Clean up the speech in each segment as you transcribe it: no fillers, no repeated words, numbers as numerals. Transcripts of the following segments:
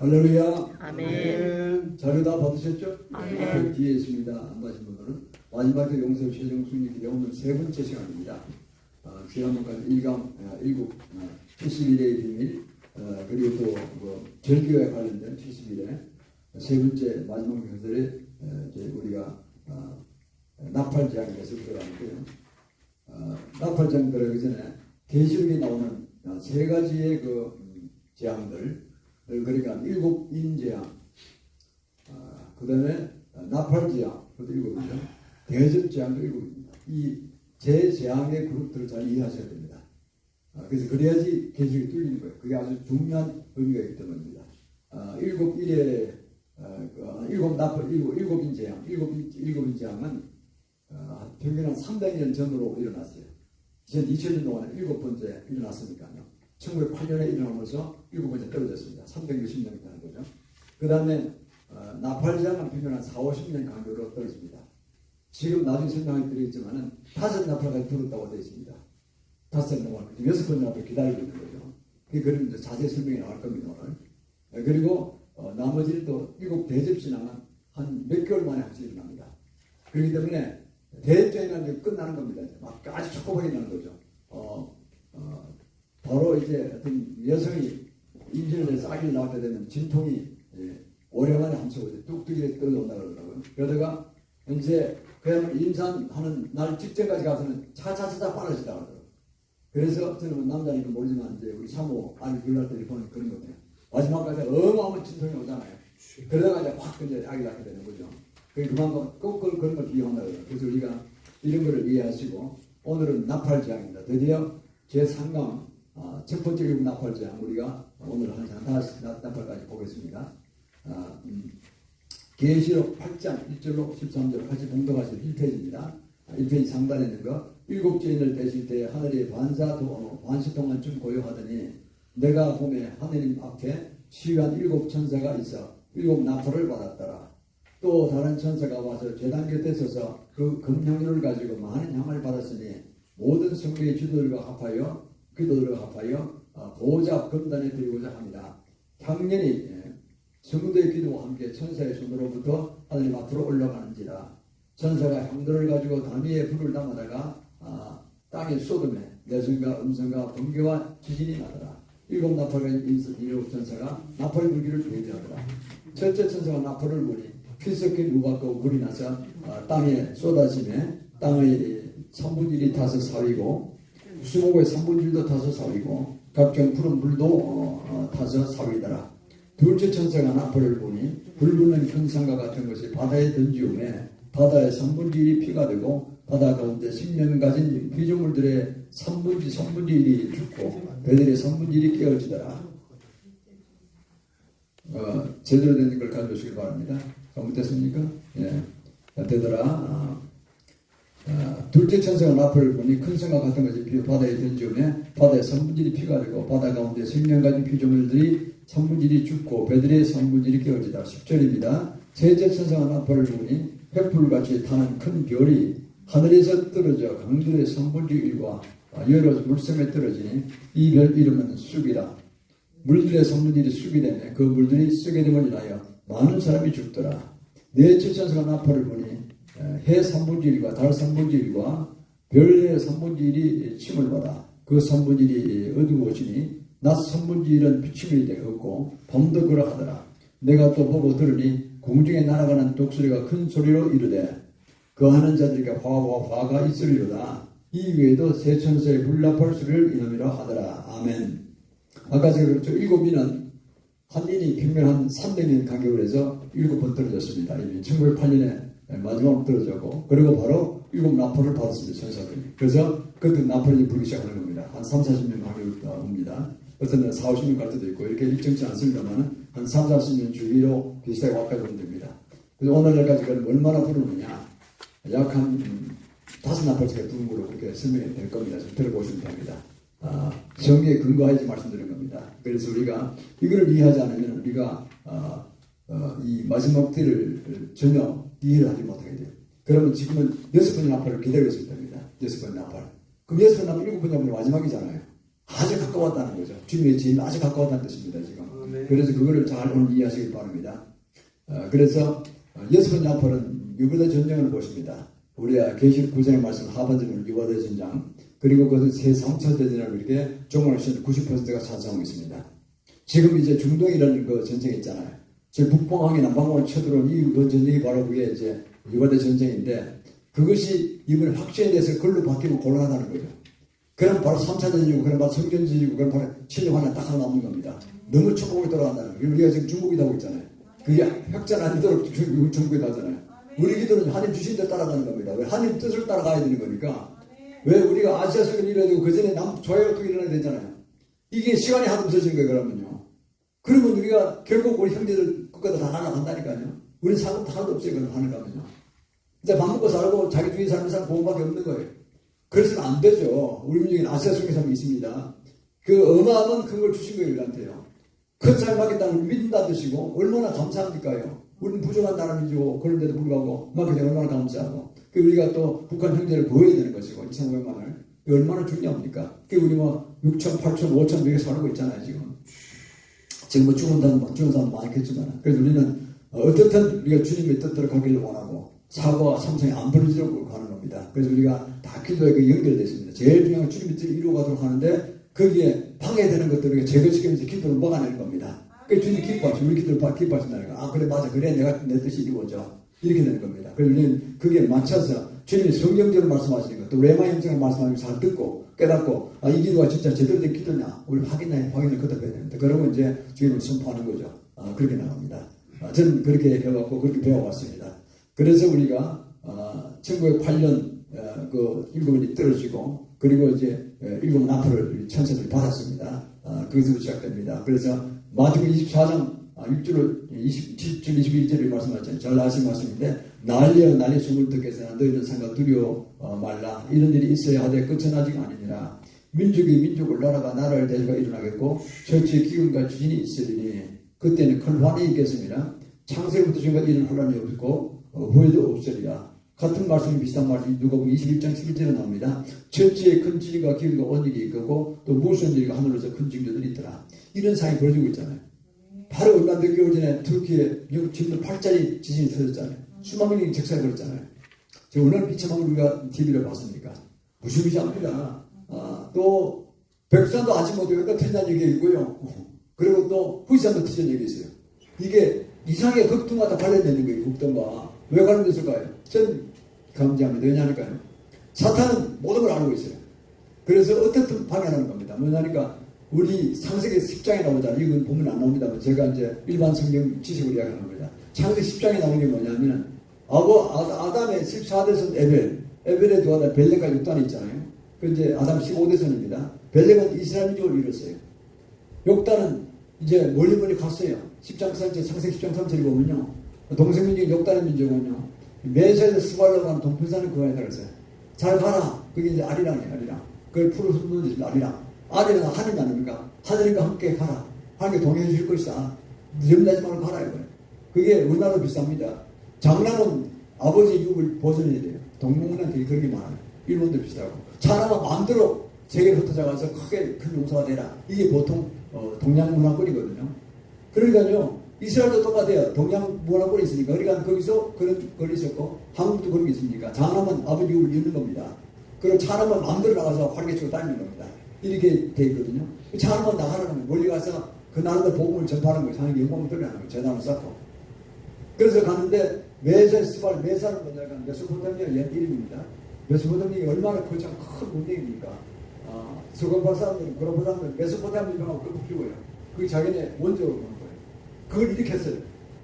할렐루야. 아멘. 자료 다 받으셨죠? 아멘. 뒤에 있습니다. 안 받으신 분들은 마지막에 용서 최종순위 기대 오늘 세 번째 시간입니다. 지난번까지 1강 71회의 비밀 그리고 또 절기와 관련된 71회 세 번째 마지막 경들에 우리가 나팔재앙에 대해서 들어가는데요. 나팔재앙 들어가기 전에 계시록에 나오는 세 가지의 재앙들, 그러니까 7인재앙, 그 다음에 나팔재앙, 그것도 7이죠. 대접재앙도 7입니다. 이 재재앙의 그룹들을 잘 이해하셔야 됩니다. 그래서 그래야지 계시록이 뚫리는 거예요. 그게 아주 중요한 의미가 있기 때문입니다. 7인재앙, 7인재앙은 평균 한 300년 전으로 일어났어요. 지난 2000년 동안에 7번째 일어났으니까요. 1908년에 일어나면서 7번째 떨어졌습니다. 360년 되는 거죠. 그 다음에 나팔재앙은 평균 한 4-50년 간격으로 떨어집니다. 지금 나중에 설명을 드리겠지만은 5 나팔까지 들었다고 되어 있습니다. 5 나팔, 6번째 나팔 기다리고 있는 거죠. 그럼 이제 자세히 설명이 나올 겁니다, 오늘. 그리고 나머지는 또 7 대접신앙은 한 몇 개월 만에 한번 일어납니다. 그렇기 때문에 대접신앙은 끝나는 겁니다. 막 아주 초코하게 나는 거죠. 바로 이제 어떤 여성이 임신을 해서 아기를 낳게 되면 진통이 오래간에 함수고 뚝뚝이 떨어온다 그러더라고요. 그러다가 이제 그냥 임산하는 날 직전까지 가서는 차차차차 빨라지다 그러더라고요. 그래서 저는 남자니까 모르지만 이제 우리 사모 아기 둘날 때 보는 그런 거예요. 마지막까지 어마어마한 진통이 오잖아요. 그러다가 이제 확 이제 아기 낳게 되는 거죠. 그만큼 꼭 그런 걸 비교한다 그래요. 그래서 우리가 이런 거를 이해하시고 오늘은 나팔재앙입니다. 드디어 제3강 첫 번째 나팔재앙 우리가 오늘 한 나팔까지 보겠습니다. 계시록 8장 1절로 13절 같이 봉독하실 1페이지입니다. 1페이지 상단에 있는 거 7주인을 떼실 때 하늘의 반시 동안 좀 고요하더니 내가 봄에 하느님 앞에 시위한 7 천사가 있어 7 나팔을 받았더라. 또 다른 천사가 와서 제단 곁에 서서 그 금향료를 가지고 많은 향을 받았으니 모든 성도의 기도들과 합하여 보좌 금단에 드리고자 합니다. 향년이 성도의 기도와 함께 천사의 손으로부터 하나님 앞으로 올라가는지라. 천사가 향도를 가지고 다미에 불을 담아다가 땅에 쏟음에 내성과 음성과 번개와 지진이 나더라. 7 나팔과 7 천사가 나팔 불기를 배제하더라. 첫째 천사가 나팔을 부니 피 섞인 우박과 불이 나서 땅에 쏟아지며 땅의 3분의 1이 타서 사위고 수목의 3분의 1도 타서 사위고 각종 푸른 물도 타서 사위더라. 둘째 천사가 나팔을 부니 불붙는 큰 산과 같은 것이 바다에 던지우매 바다의 3분의 1이 피가 되고 바다 가운데 생명 가진 피조물들의 3분의 1이 죽고 배들의 3분의 1이 깨어지더라. 제대로 된 걸 가져오시길 바랍니다. 잘못됐습니까? 예. 되더라. 둘째 천사가 나팔을 부니 큰 성과 같은 것이 바다에 던지우며 바다의 3분의 1이 피가 되고 바다 가운데 생명 가진 피조물들이 3분의 1이 죽고 배들의 3분의 1이 깨어지다. 10절입니다. 셋째 천사가 나팔을 부니 횃불같이 타는 큰 별이 하늘에서 떨어져 강들의 3분의 1과 여러 물섬에 떨어지니 이 별 이름은 쑥이라. 물들의 3분의 1이 쑥이 되며 그 물들이 쑥게 됨을 인하여 많은 사람이 죽더라. 넷째 천사가 나팔을 부니 해 3분의 1과 달 3분의 1과 별의 3분의 1이 침을 받아 그 3분의 1이 어두워지니 낮 3분의 1은 비침이 되었고 밤도 그러하더라. 내가 또 보고 들으니 공중에 날아가는 독수리가 큰 소리로 이르되 그 하는 자들에게 화가 있으리로다. 이 외에도 세 천사의 불나팔 소리를 이놈이라 하더라. 아멘. 아까 제가 그랬죠. 7인은 한 인이 평균 한 300년 간격으로 해서 7번 떨어졌습니다. 1908년에 마지막으로 떨어졌고 그리고 바로 7 나팔을 받았습니다. 천사들이. 그래서 그때 나팔이 불기 시작하는 겁니다. 한 30-40년 간격으로 옵니다. 어떤 데는 40-50년 갈 때도 있고 이렇게 일정치 않습니다만 한 30-40년 주기로 비슷하게 와까지 오면 됩니다. 그래서 오늘날까지 그럼 얼마나 부르느냐 약 한 5 나팔씩 부른 걸로 그렇게 설명이 될 겁니다. 좀 들어보시면 됩니다. 성경에 근거하지 말씀드린 겁니다. 그래서 우리가 이걸 이해하지 않으면 우리가 이 마지막 때를 전혀 이해를 하지 못하게 돼요. 그러면 지금은 6번의 나팔을 기다리고 있을 때입니다. 6번의 나팔. 그럼 6번의 나팔 7번의 나팔이 마지막이잖아요. 아주 가까웠다는 거죠. 주님의 지인 아주 가까웠다는 뜻입니다. 지금 그래서 그거를 잘 오늘 이해하시길 바랍니다. 그래서 6번째 나팔은 유보대 전쟁을 보십니다. 우리가 계시록 9장의 말씀 하반절은 유보대 전쟁, 그리고 그것은 세 3차 대전을 이렇게 종합하시는 90%가 찬성하고 있습니다. 지금 이제 중동이라는 그 전쟁이 있잖아요. 지금 북방항이 남방항을 쳐들어온 그 전쟁이 바로 그게 이제 유보대 전쟁인데, 그것이 이번에 확신에 대해서 글로 바뀌고 곤란하다는 거죠. 그럼 바로 3차 대전이고, 그럼 바로 성전지이고, 그럼 바로 침략 하나 딱 하나 남는 겁니다. 너무 축복이 돌아간다는 거예요. 우리가 지금 중국이다 하고 있잖아요. 그게 혁전 아니도록 중국이다 하잖아요. 우리 기도는 하나님 주신 대로 따라가는 겁니다. 왜? 하나님 뜻을 따라가야 되는 거니까. 왜? 우리가 아시아 속에 일어야 되고, 그 전에 조약도 일어나야 되잖아요. 이게 시간이 하도 없어진 거예요, 그러면요. 그러면 우리가 결국 우리 형제들 끝까지 다 날아간다니까요. 우리 상관 하나도 없어요, 그럼 하는 거면요. 이제 밥 먹고 살고 자기 주위 사는 사람 보험밖에 없는 거예요. 그래서는 안 되죠. 우리 민족에는 아시아 속에 사람이 있습니다. 그 어마어마한 큰 걸 주신 거예요, 우리한테요. 큰 삶을 받겠다는 믿는다 뜻이고, 얼마나 감사합니까요? 우리는 부족한 나라민이고, 그런데도 불구하고, 그게 얼마나 감사하고, 우리가 또 북한 형제를 구해야 되는 것이고, 2,500만을. 얼마나 중요합니까? 우리 6천, 8천, 5천 명이 살고 있잖아요, 지금. 지금 죽은 사람 많겠지만. 그래서 우리는 어떻든 우리가 주님의 뜻대로 가기를 원하고, 사고와 삼성이 안 벌어지려고 하는 겁니다. 그래서 우리가 다 기도에 연결됐습니다. 제일 중요한 주님의 뜻을 이루어가도록 하는데, 거기에 방해되는 것들을 제거시키면서 기도를 막아내는 겁니다. 그래서 주님이 기뻐하시고, 우리 기도를 기뻐하신다는 거. 그래, 맞아. 그래, 내 뜻이 이루어져. 이렇게 되는 겁니다. 그래서 우리는 그게 맞춰서 주님이 성경적으로 말씀하시는 것, 또 레마 형상을 말씀하시는 걸 잘 듣고, 깨닫고, 이 기도가 진짜 제대로 된 기도냐, 우리 확인을 그때 해야 됩니다. 그러면 이제 주님을 선포하는 거죠. 그렇게 나갑니다. 저는 그렇게 해왔고, 그렇게 배워왔습니다. 그래서 우리가 1908년 그 일곱이 떨어지고, 그리고 이제 일곱 나팔을 천사들이 받았습니다. 거기서 시작됩니다. 그래서 마태복음 24장 6절 21절을 말씀하셨잖아요. 잘 아시는 말씀인데, 난리여 숨을 듣겠으나 너희는 상가 두려워 말라. 이런 일이 있어야 하되 끝은 아직 아니니라. 민족이 민족을 나라가 나라를 대조가 일어나겠고 절치의 기근과 지진이 있으리니 그때는 큰 환이 있겠습니다. 창세부터 지금까지 이런 혼란이 없고 후회도 없으리라. 같은 말씀이 비슷한 말씀이 누가복음 21장 11절에 나옵니다. 첫째에 큰 지진과 기근과 온 일이 있고 또 무슨 일과 하늘에서 큰 징조들이 있더라. 이런 상황이 벌어지고 있잖아요. 바로 얼마 몇 개월 전에 터키에 지금도 8짜리 지진이 터졌잖아요. 수만 명이 적살해버렸잖아요. 지금 오늘 비참한 우리가 TV를 봤습니까? 무시무시합니다. 또 백산도 아직 못해가 터진다는 얘기가 있고요. 그리고 또 후이산도 터진 얘기가 있어요. 이게 이상하게 극동과 관련되는 거예요. 극동과. 왜 관련됐을까요? 전 감지합니다. 왜냐하니까요. 사탄은 모든 걸 알고 있어요. 그래서 어떻든 방해하는 겁니다. 뭐냐니까 우리 창세기 10장에 나오잖아요. 이건 보면 안 나옵니다만 제가 이제 일반 성경 지식으로 이야기하는 겁니다. 창세기 10장에 나오는 게 뭐냐면 아담의 14대손 에벨의 두 아들 벨렉과 욕단이 있잖아요. 그 이제 아담 15대손입니다. 벨렉은 이스라엘 민족을 이뤘어요. 욕단은 이제 멀리 갔어요. 10장 3절, 창세기 10장 3절에 보면요. 동생 민족 욕단의 민족은요. 메사에서 스발로 가는 동편산을 구하였다 그랬어요. 잘 가라. 그게 이제 아리랑이에요. 아리랑. 그걸 풀어 숨는 아리랑. 아리랑은 하늘이 아닙니까? 하늘과 함께 가라. 하나님께 동행해 주실 것이다. 염려하지 말고 가라 이거예요. 그게 우리나라도 비슷합니다. 장남은 아버지 유업을 벗어내야 돼요. 동문한테 그렇게 많아요. 일본도 비슷하고. 차나가 마음대로 세계를 흩어져가서 크게 큰 용사가 되라. 이게 보통 동양 문화권이거든요. 그러니까요. 이스라엘도 똑같아요. 동양 문화권이 있으니까. 그러니까 거기서 그런 걸 있었고 한국도 그런 게 있습니까? 장남은 아버지 유업을 잃는 겁니다. 그리고 차나만 마음대로 나가서 활개 치고 다니는 겁니다. 이렇게 돼 있거든요. 차나만 나가라는 거예요. 멀리 가서 그 나라도 복음을 전파하는 거예요. 하나님께 영광을 돌려하는 거예요. 재단을 쌓고. 그래서 갔는데 메사는 뭐냐면 메소포타미아 옛 이름입니다. 메소포타미아가 얼마나 큰 문명입니까? 서건파 사람들은 그런 사람들은 메소포타미아하고 끝북주고요. 그게 자기네 원조로 보는 거예요. 그걸 이렇게 했어요.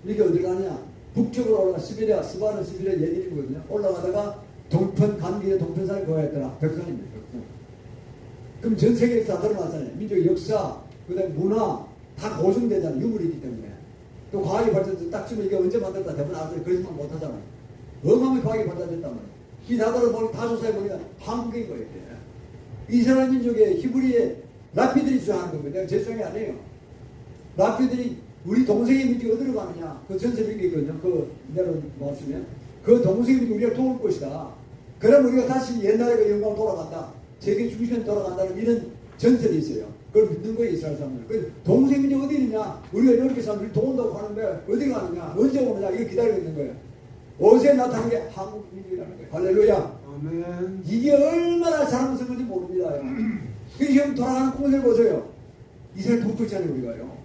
이게 어디 가냐? 북쪽으로 올라가 시베리아, 스바는 시베리아 옛 이름이거든요. 올라가다가 간길에 동편산을 거하였더라. 백선입니다. 백선. 그럼 전 세계에서 다 드러났잖아요. 민족의 역사, 그 다음에 문화 다 고증되잖아요. 유물이기 때문에. 또 과학이 발전돼서 딱 지금 이게 언제 만들었다 대부분 아무리 거짓말 못하잖아요. 어마어마하게 과학이 발전됐단 말이에요. 이 나라를 보니 다 조사해보니까 한국인 거예요. 이스라엘 민족의 히브리의 라피들이 주장하는 겁니다. 내가 제 주장이 아니에요. 라피들이 우리 동생의 민족이 어디로 가느냐. 그 전설이 있거든요. 그 내려놓으시면 그 동생의 민족이 우리가 도울 것이다. 그럼 우리가 다시 옛날에 그 영광으로 돌아간다. 세계 중심에 돌아간다는 이런 전설이 있어요. 그걸 믿는 거예요, 이스라엘 사람들. 그 동생이 어디 있냐? 우리가 이렇게 사람들이 돈 온다고 하는데 어디 가느냐? 언제 오느냐? 이거 기다리고 있는 거예요. 어제 나타난 게 한국민이라는 거예요. 할렐루야. 아멘. 이게 얼마나 자랑스러운 건지 모릅니다. 지금 돌아가는 꿈을 보세요. 이스라엘 돕고 있잖아요, 우리가요.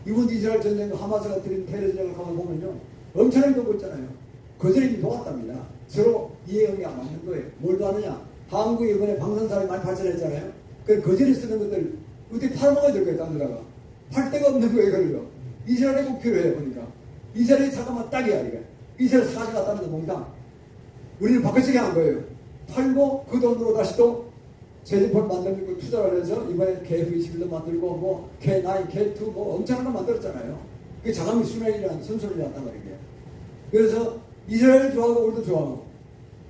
이번 이스라엘 전쟁, 하마스가 들인 테러 전쟁을 가만 보면요. 엄청나게 돕고 있잖아요. 그들이 도왔답니다. 서로 이해형이 안 맞는 거예요. 뭘 도하느냐? 한국이 이번에 방산사를 많이 발전했잖아요. 그 거절이 쓰는 것들, 어떻게 팔아먹어야 될 거예요, 딴 데다가. 팔 데가 없는 거예요, 그걸요. 이스라엘이 꼭 필요해요, 보니까. 이스라엘이 잠깐만 딱이야, 이게. 이스라엘 사지 갔다는 데 몽당. 우리는 바꿔치기 한 거예요. 팔고 그 돈으로 다시 또 제지폰 만들고 투자를 해서 이번에 KF21도 만들고 뭐 K9, K2 뭐 엄청난 거 만들었잖아요. 그게 자강미 수명이라는 선수를 났단 말이에요. 그래서 이스라엘 좋아하고 우리도 좋아하고.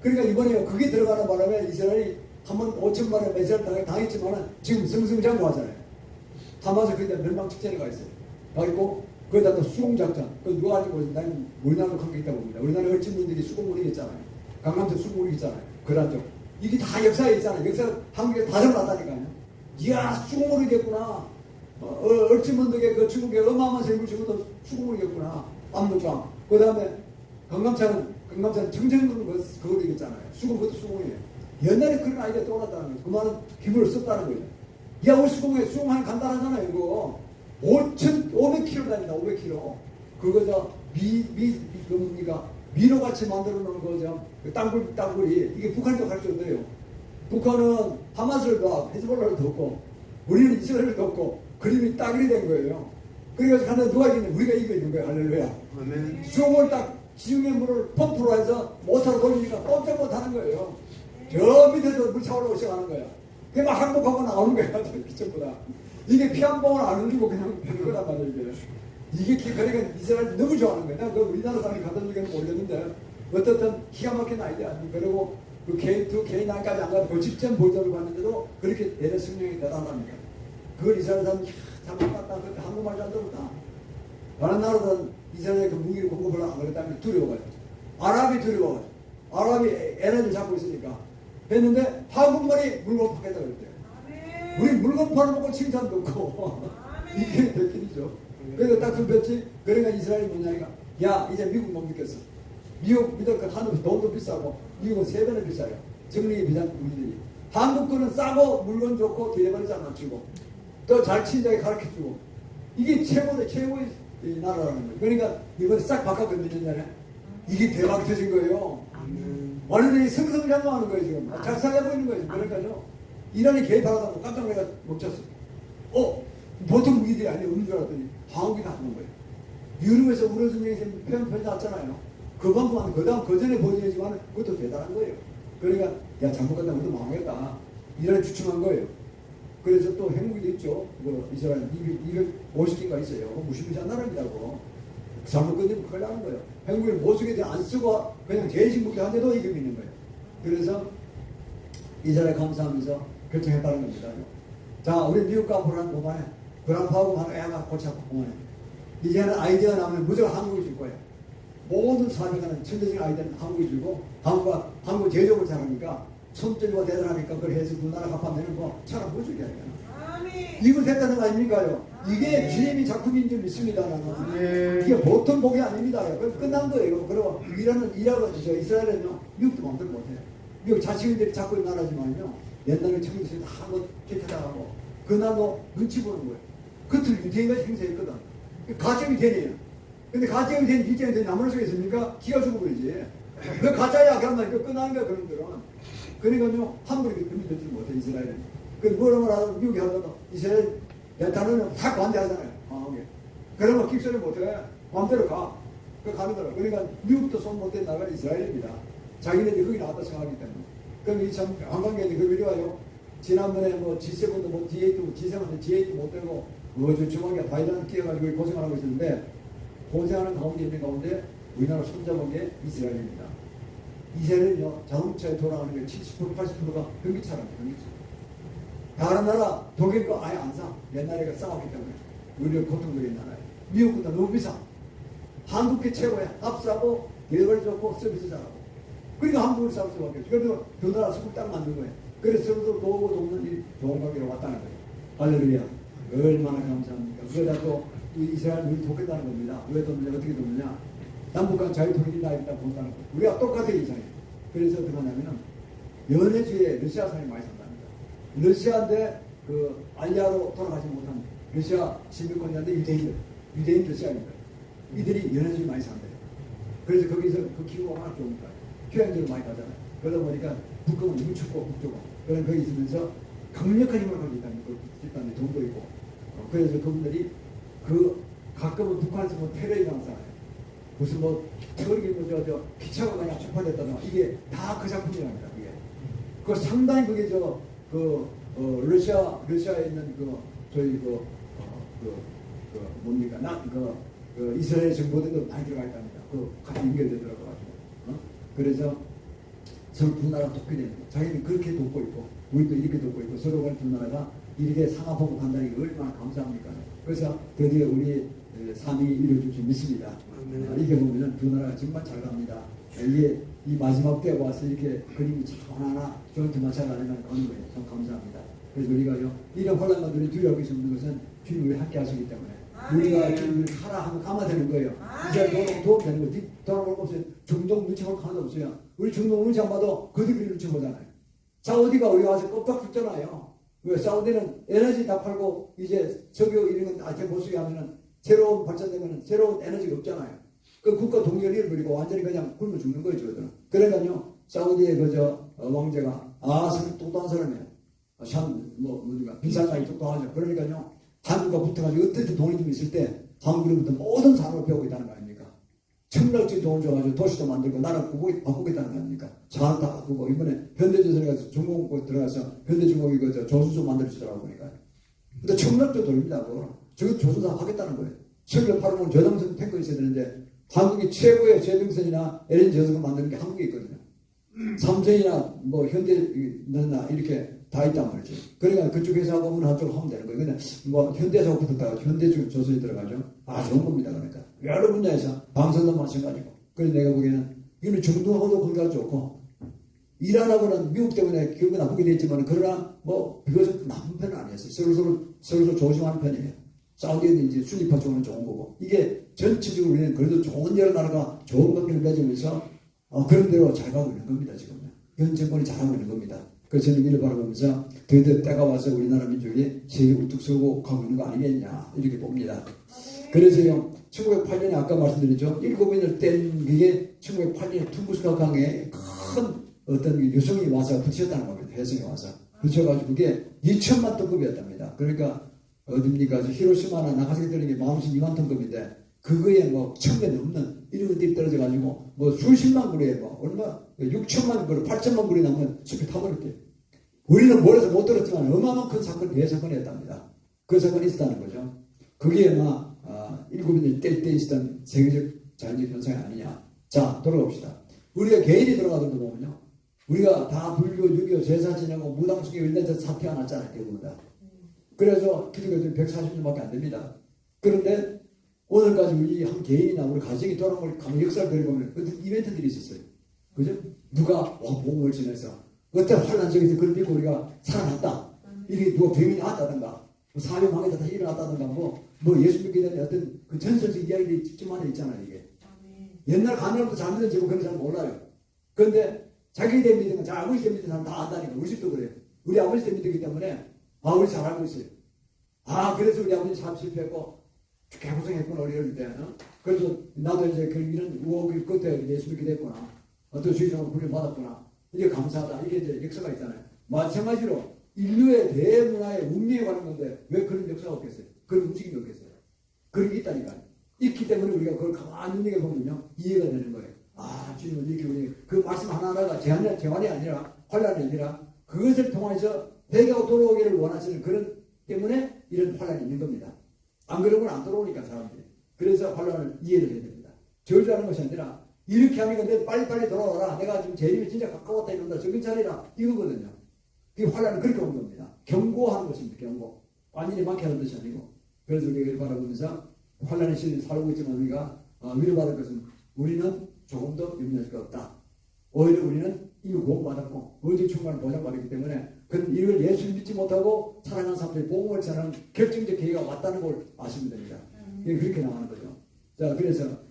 그러니까 이번에 그게 들어가는 바람에 이스라엘이 한번 5천만 원 매살 당했지만은 지금 승승장구하잖아요. 하마스 그때 멸망 직전에 가 있어요. 가 있고 거기다 또 수공작전. 그 누가 가지고 나는 우리나라도 관계 있다고 봅니다. 우리나라 얼친분들이 수공무리 있잖아요. 강남도 수공무리 있잖아요. 그런 쪽. 이게 다 역사에 있잖아요. 역사 한국에 다 적어놨다니까요. 이야 수공무리겠구나. 얼친분들에게 그 중국에 어마어마한 세력을 주고도 수공무리겠구나. 압록강. 그 다음에 강감차는 정정근 그거 되겠잖아요. 수공 그것도 수공이에요. 옛날에 그런 아이디어 떠올랐다는 거예요. 그 말은 기분을 썼다는 거예요. 야 우리 수공하니 간단하잖아요. 이거 500km 다니다 500km. 그거 뭡니까? 미로같이 만들어 놓은 거죠. 그 땅굴이 이게 북한도 가르쳐줘요. 북한은 하마스를 봐, 헤즈볼라를 돕고 우리는 이스라엘을 돕고 그림이 딱이 된 거예요. 그래서 하나 누가 이기는 우리가 이겨 있는 거예요. 할렐루야. 아멘. 수공을 딱 지중해 물을 펌프로 해서 모터로 돌리니까 꼼짝 못하는 거예요. 저 밑에서 물 차오르고 시작하는 거야. 그게 막 항복하고 나오는 거야. 기적보다. 이게 피 한 방울 안 흘리고 그냥 되는 거란 말이에요. 이게 그러니까 이스라엘 너무 좋아하는 거야. 내가 그 우리나라 사람이 갖다 주기는 모르겠는데 어떻든 기가 막힌 아이디어 아니에요. 그리고 그 K2, K9까지 안 가도 그 직전 보도를 봤는데도 그렇게 대대 승령이 대단합니다. 그걸 이스라엘 사람이 잘 못봤다. 그때 한국말 잘 들었다. 다른 나라들은 이스라엘에 그 무기를 공급을 안 그랬다면 두려워가지고. 아랍이 두려워가지고. 아랍이 에너지를 잡고 있으니까. 했는데 한국말이 물건 파겠다 그랬대요. 우리 물건 팔아먹고 칭찬도 없고. 이게 백길이죠. 그래서 딱 덤볐지. 그러니까 이스라엘이 뭐냐니까. 야 이제 미국 못 믿겠어. 미국 믿을 것 하는 돈도 비싸고 미국은 3배나 비싸요. 정리에 비싼 우리들이. 한국 거는 싸고 물건 좋고 딜레버리 잘 맞추고 또 잘 친절하게 가르쳐주고 이게 최고의 나라라는 거예요. 그러니까 이번에 싹 바꿨거든요. 몇 년 전에. 이게 대박 터진 거예요. 완전히 승승장구하는 거예요. 지금. 잘 살려고 있는 거예요. 그러니까요. 이란이 개입하다가 깜짝 내가 멈췄어. 보통 무기들이 아니에요. 없는 줄 알았더니 한국이 다 하는 거예요. 유럽에서 우려선생이 표현 났잖아요. 그 방법은 그 다음 그 전에 보여지지만 그것도 대단한 거예요. 그러니까 야 잘못 갔다 우리도 망하겠다. 이란이 주춤한 거예요. 그래서 또 핵무기도 있죠. 뭐 이스라엘 250개가 있어요. 무시무시한 나라입니다고. 잘못 건드리면 큰일 나는 거예요. 핵무기를 못 쓰게 안 쓰고 그냥 제식 무기 한 대도 이기고 있는 거예요. 그래서 이스라엘 감사하면서 결정했다는 겁니다. 자, 우리 미국과 불안 고만해. 불안하고 하는 애가 고치고 고만해. 이제는 아이디어 나오면 무조건 한국을 줄 거예요. 모든 사회가는 천재적인 아이디어는 한국이 주고 한국 제조업을 잘하니까 손재주가 대단하니까 그걸 해서 그 나라 갚아내는 거 차라리 못 주게 하니까. 이걸 됐다는 거 아닙니까요? 이게 주님이 작품인 줄 믿습니다. 나는. 이게 보통 복이 아닙니다. 끝난 거예요. 그리고 이라고 이스라엘은요, 미국도 마음대로 못해요. 미국 자신들이 잡고 있는 나라지만요, 옛날에 청주에서 다뭐 개태당하고, 그날도 눈치 보는 거예요. 그것들 유태인가 행세했거든. 가정이 되네요. 근데 가정이 된 유태인한테 남을 수가 있습니까? 기가 죽어버리지. 그 가짜야. 그러면 그 끝나는 거야, 그런 들은. 그러니까요, 함부로 믿지 못해, 이스라엘은. 그 뭐라고 하면 미국이 하다가 이스라엘 네타는 다 반대하잖아요. 그러면 깁소리 못해. 마음대로 가. 그 가는 거라. 그러니까 미국도 손 못 댄 나라가 이스라엘입니다. 자기네들이 거기 나왔다 생각하기 때문에. 그럼 이 참 관광객이 그 이리 와요. 지난번에 뭐 G7도 뭐 G8도 G7한테 G8도 못 되고 저 주먹에 바이든 끼어가지고 고생하고 있었는데 고생하는 가운데 있는 가운데 우리나라 손잡은 게 이스라엘입니다. 이스라엘은요 자동차에 돌아가는 게 70% 80%가 전기차랍니다. 전기차. 다른 나라 독일 거 아예 안 사. 옛날에 싸웠기 때문에 우리를 고통드린 나라예요. 미국보다 너무 비싸. 한국계 최고야. 값싸고 예벌 좋고 서비스 잘하고. 그러니까 한국을 싸울 수밖에 없죠. 그래도 그 나라 수급 딱 만든 거예요. 그래서 서로 도우고 돕는 일 좋은 관계로 왔다는 거예요. 할렐루야. 얼마나 감사합니까. 그러다 또 이스라엘 우리 돕겠다는 겁니다. 왜 돕느냐, 어떻게 돕느냐. 남북한 자유통일이 나있다 본다는 거예요. 우리가 똑같아 이상해요. 그래서 어떻게 하냐면은 연해주에 러시아산이 많이 산답니다. 러시아인데 그 알리아로 돌아가지 못한 러시아 시민권자인데 유대인 러시아입니다. 이들이 연해주에 많이 산대요. 그래서 거기서 그 기후가 워낙 좋으니까 휴양지로 많이 가잖아요. 그러다 보니까 북극은 너무 춥고 북쪽은 그런 거기 있으면서 강력한 힘을 가지고 있다는 그 집단의 돈도 있고 그래서 그분들이 그 가끔은 북한에서 뭐 테러에 당하잖아요. 무슨 뭐 저기 저 기차가 그냥 폭파됐다든가 이게 다 그 작품이랍니다. 그게 그 상당히 그게 러시아에 있는 저희 뭡니까 이스라엘 정보들도 많이 들어가 있답니다. 같이 연결되더라고 가지고 그래서 서로 두 나라 돕게 되는 거예요. 자기는 그렇게 돕고 있고 우리도 이렇게 돕고 있고 서로가 두 나라가 이렇게 상하보고 간다는 게 얼마나 감사합니까. 그래서 드디어 우리 삶이 이루어질 줄 믿습니다. 이게 보면은 두 나라가 정말 잘 갑니다. 이게 이 마지막 때에 와서 이렇게 그림이 참 하나하나 저한테 맞춰가려면 가는 거예요. 참 감사합니다. 그래서 우리가요 이런 혼란감들이 두려워하기 없는 것은 주님이 함께 하시기 때문에 우리가 주님을 하라 하면 가면 되는 거예요. 이제 도움 되는 거예요. 돌아보고 없어요. 중동 눈치볼 하나도 없어요. 우리 중동 눈치 안 봐도 그들끼리 눈치 보잖아요. 사우디가 우리 와서 껍딱 붙잖아요. 왜 사우디는 에너지 다 팔고 이제 석유 이런 건 아직 못 쓰게 하면은 새로운 발전되면 새로운 에너지가 없잖아요. 그 국가 동결을 잃어버리고 완전히 그냥 굶어 죽는 거예요, 저들은. 그러니까요, 사우디의 왕제가, 똑똑한 사람이에요. 비싼 나이 똑똑하죠. 그러니까요, 한국과 붙어가지고 어떻게 돈이 좀 있을 때, 한국으로부터 모든 산업을 배우고 있다는 거 아닙니까? 천락지 돈을 줘가지고 도시도 만들고 나라 바꾸겠다는 거 아닙니까? 산업 다 바꾸고, 이번에 현대조선에 가서 중공업 들어가서 현대중공업이 조선소 만들어주더라고 보니까. 근데 천락조 돌립니다, 그거. 저거 조선사 하겠다는 거예요. 석유를 팔으면 저장선 탱크 있어야 되는데 한국이 최고의 제빙선이나 LNG 저장선 만드는 게 한국에 있거든요. 삼성이나 뭐 현대나 이렇게 다 있단 말이죠. 그러니까 그쪽 회사하고 어느 한쪽으로 하면 되는 거예요. 근데 뭐 현대사하고 붙었다가 현대조선이 들어가죠. 좋은 겁니다. 그러니까 여러 분야에서 방송도 마찬가지고. 그래서 내가 보기에는 이거는 중동하고도 관계가 좋고 이란하고는 미국 때문에 기분이 나쁘게 됐지만 그러나 뭐 그것은 나쁜 편은 아니었어요. 서로 조심하는 편이에요. 사우디는 이제 순위파 쪽은 좋은 거고 이게 전체적으로 우리는 그래도 좋은 여러 나라가 좋은 관계를 맺으면서 그런 대로 잘 가고 있는 겁니다. 지금은 현 정권이 잘하고 있는 겁니다. 그래서 저는 이를 바라보면서 드디어 때가 와서 우리나라 민족이 세계 우뚝 서고 가고 있는 거 아니겠냐 이렇게 봅니다. 그래서요 1908년에 아까 말씀드렸죠. 7인을 뗀 그게 1908년에 퉁구스카 강에 큰 어떤 유성이 와서 붙였다는 겁니다. 해성이 와서 붙여가지고 그게 2천만 톤급이었답니다. 그러니까 어딥니까? 히로시마나 나가사키 떨어진 게 42만 톤급인데 그거에 뭐 1000배 넘는 이런 것들이 떨어져가지고 뭐 수십만 그루에 뭐 얼마 6천만 그루 8천만 그루에 남은 숲이 타버렸대요. 우리는 몰라서 못 들었지만 어마어마한 큰 사건 대사건이었답니다. 그 사건이 있었다는 거죠. 그게 아마 7인을 뗄 때 있었던 세계적 자연적 현상이 아니냐. 자 돌아봅시다. 우리가 개인이 들어가던 거 보면요. 우리가 다 불교, 유교, 제사 지내고 무당 속에 일련에서 사태가 났잖아요. 대부분 다. 그래서 기독교 지금 140년밖에 안 됩니다. 그런데 오늘까지 우리 한 개인이나 우리 가정이 돌아온 걸 역사를 들어보면 어떤 이벤트들이 있었어요. 그죠? 누가 복음을 전해서 어떤 환란 속에서 그걸 믿고 우리가 살아났다. 이게 누가 병이 나왔다든가 뭐 사회 망해서 다시 일어났다든가 뭐 예수 믿게 된 어떤 그 전설적 이야기들이 집중만에 있잖아요. 이게. 옛날 가나부터 잘 믿은 제고 그런 사람 몰라요. 그런데 자기 때 믿은 건 아버지 때 믿은 사람 다 안다니까. 우리 집도 그래요. 우리 아버지 때 믿었기 때문에 우리 잘 알고 있어요. 그래서 우리 아버지 사업 실패했고 개고생했구나 우리 어릴 때. 그래서 나도 이제 이런 우혹이 끝에 예수 믿게 됐구나. 어떤 주의적으로 부름받았구나. 이게 감사하다. 이게 이제 역사가 있잖아요. 마찬가지로 인류의 대문화의 운명에 관한 건데 왜 그런 역사가 없겠어요? 그런 움직임이 없겠어요? 그런 게 있다니까요. 있기 때문에 우리가 그걸 가만히 눈여겨보면요 이해가 되는 거예요. 주님은 이렇게 우리 그 말씀 하나하나가 재환이 아니라 환란이 아니라 그것을 통해서 회개하고 돌아오기를 원하시는 그런 때문에 이런 환란이 있는 겁니다. 안 그러면 안 돌아오니까 사람들이. 그래서 환란을 이해를 해야 됩니다. 저주하는 것이 아니라 이렇게 하니까 내 빨리빨리 돌아와라. 내가 지금 재림이 진짜 가까웠다 이런다. 정신 차리라. 이거거든요. 그 환란은 그렇게 온 겁니다. 경고하는 것입니다. 경고. 완전히 막게 하는 것이 아니고. 그래서 우리가 이를 바라보면서 환란의 시대에 살고 있지만 우리가 위로받을 것은 우리는 조금 더 염려할 것 없다. 오히려 우리는 이미 구원받았고 의지 충만을 보장받았기 때문에 이걸 예수를 믿지 못하고 살아가는 사람들이 복음을 전하는 결정적 계기가 왔다는 걸 아시면 됩니다. 이게 그렇게 나가는 거죠. 자, 그래서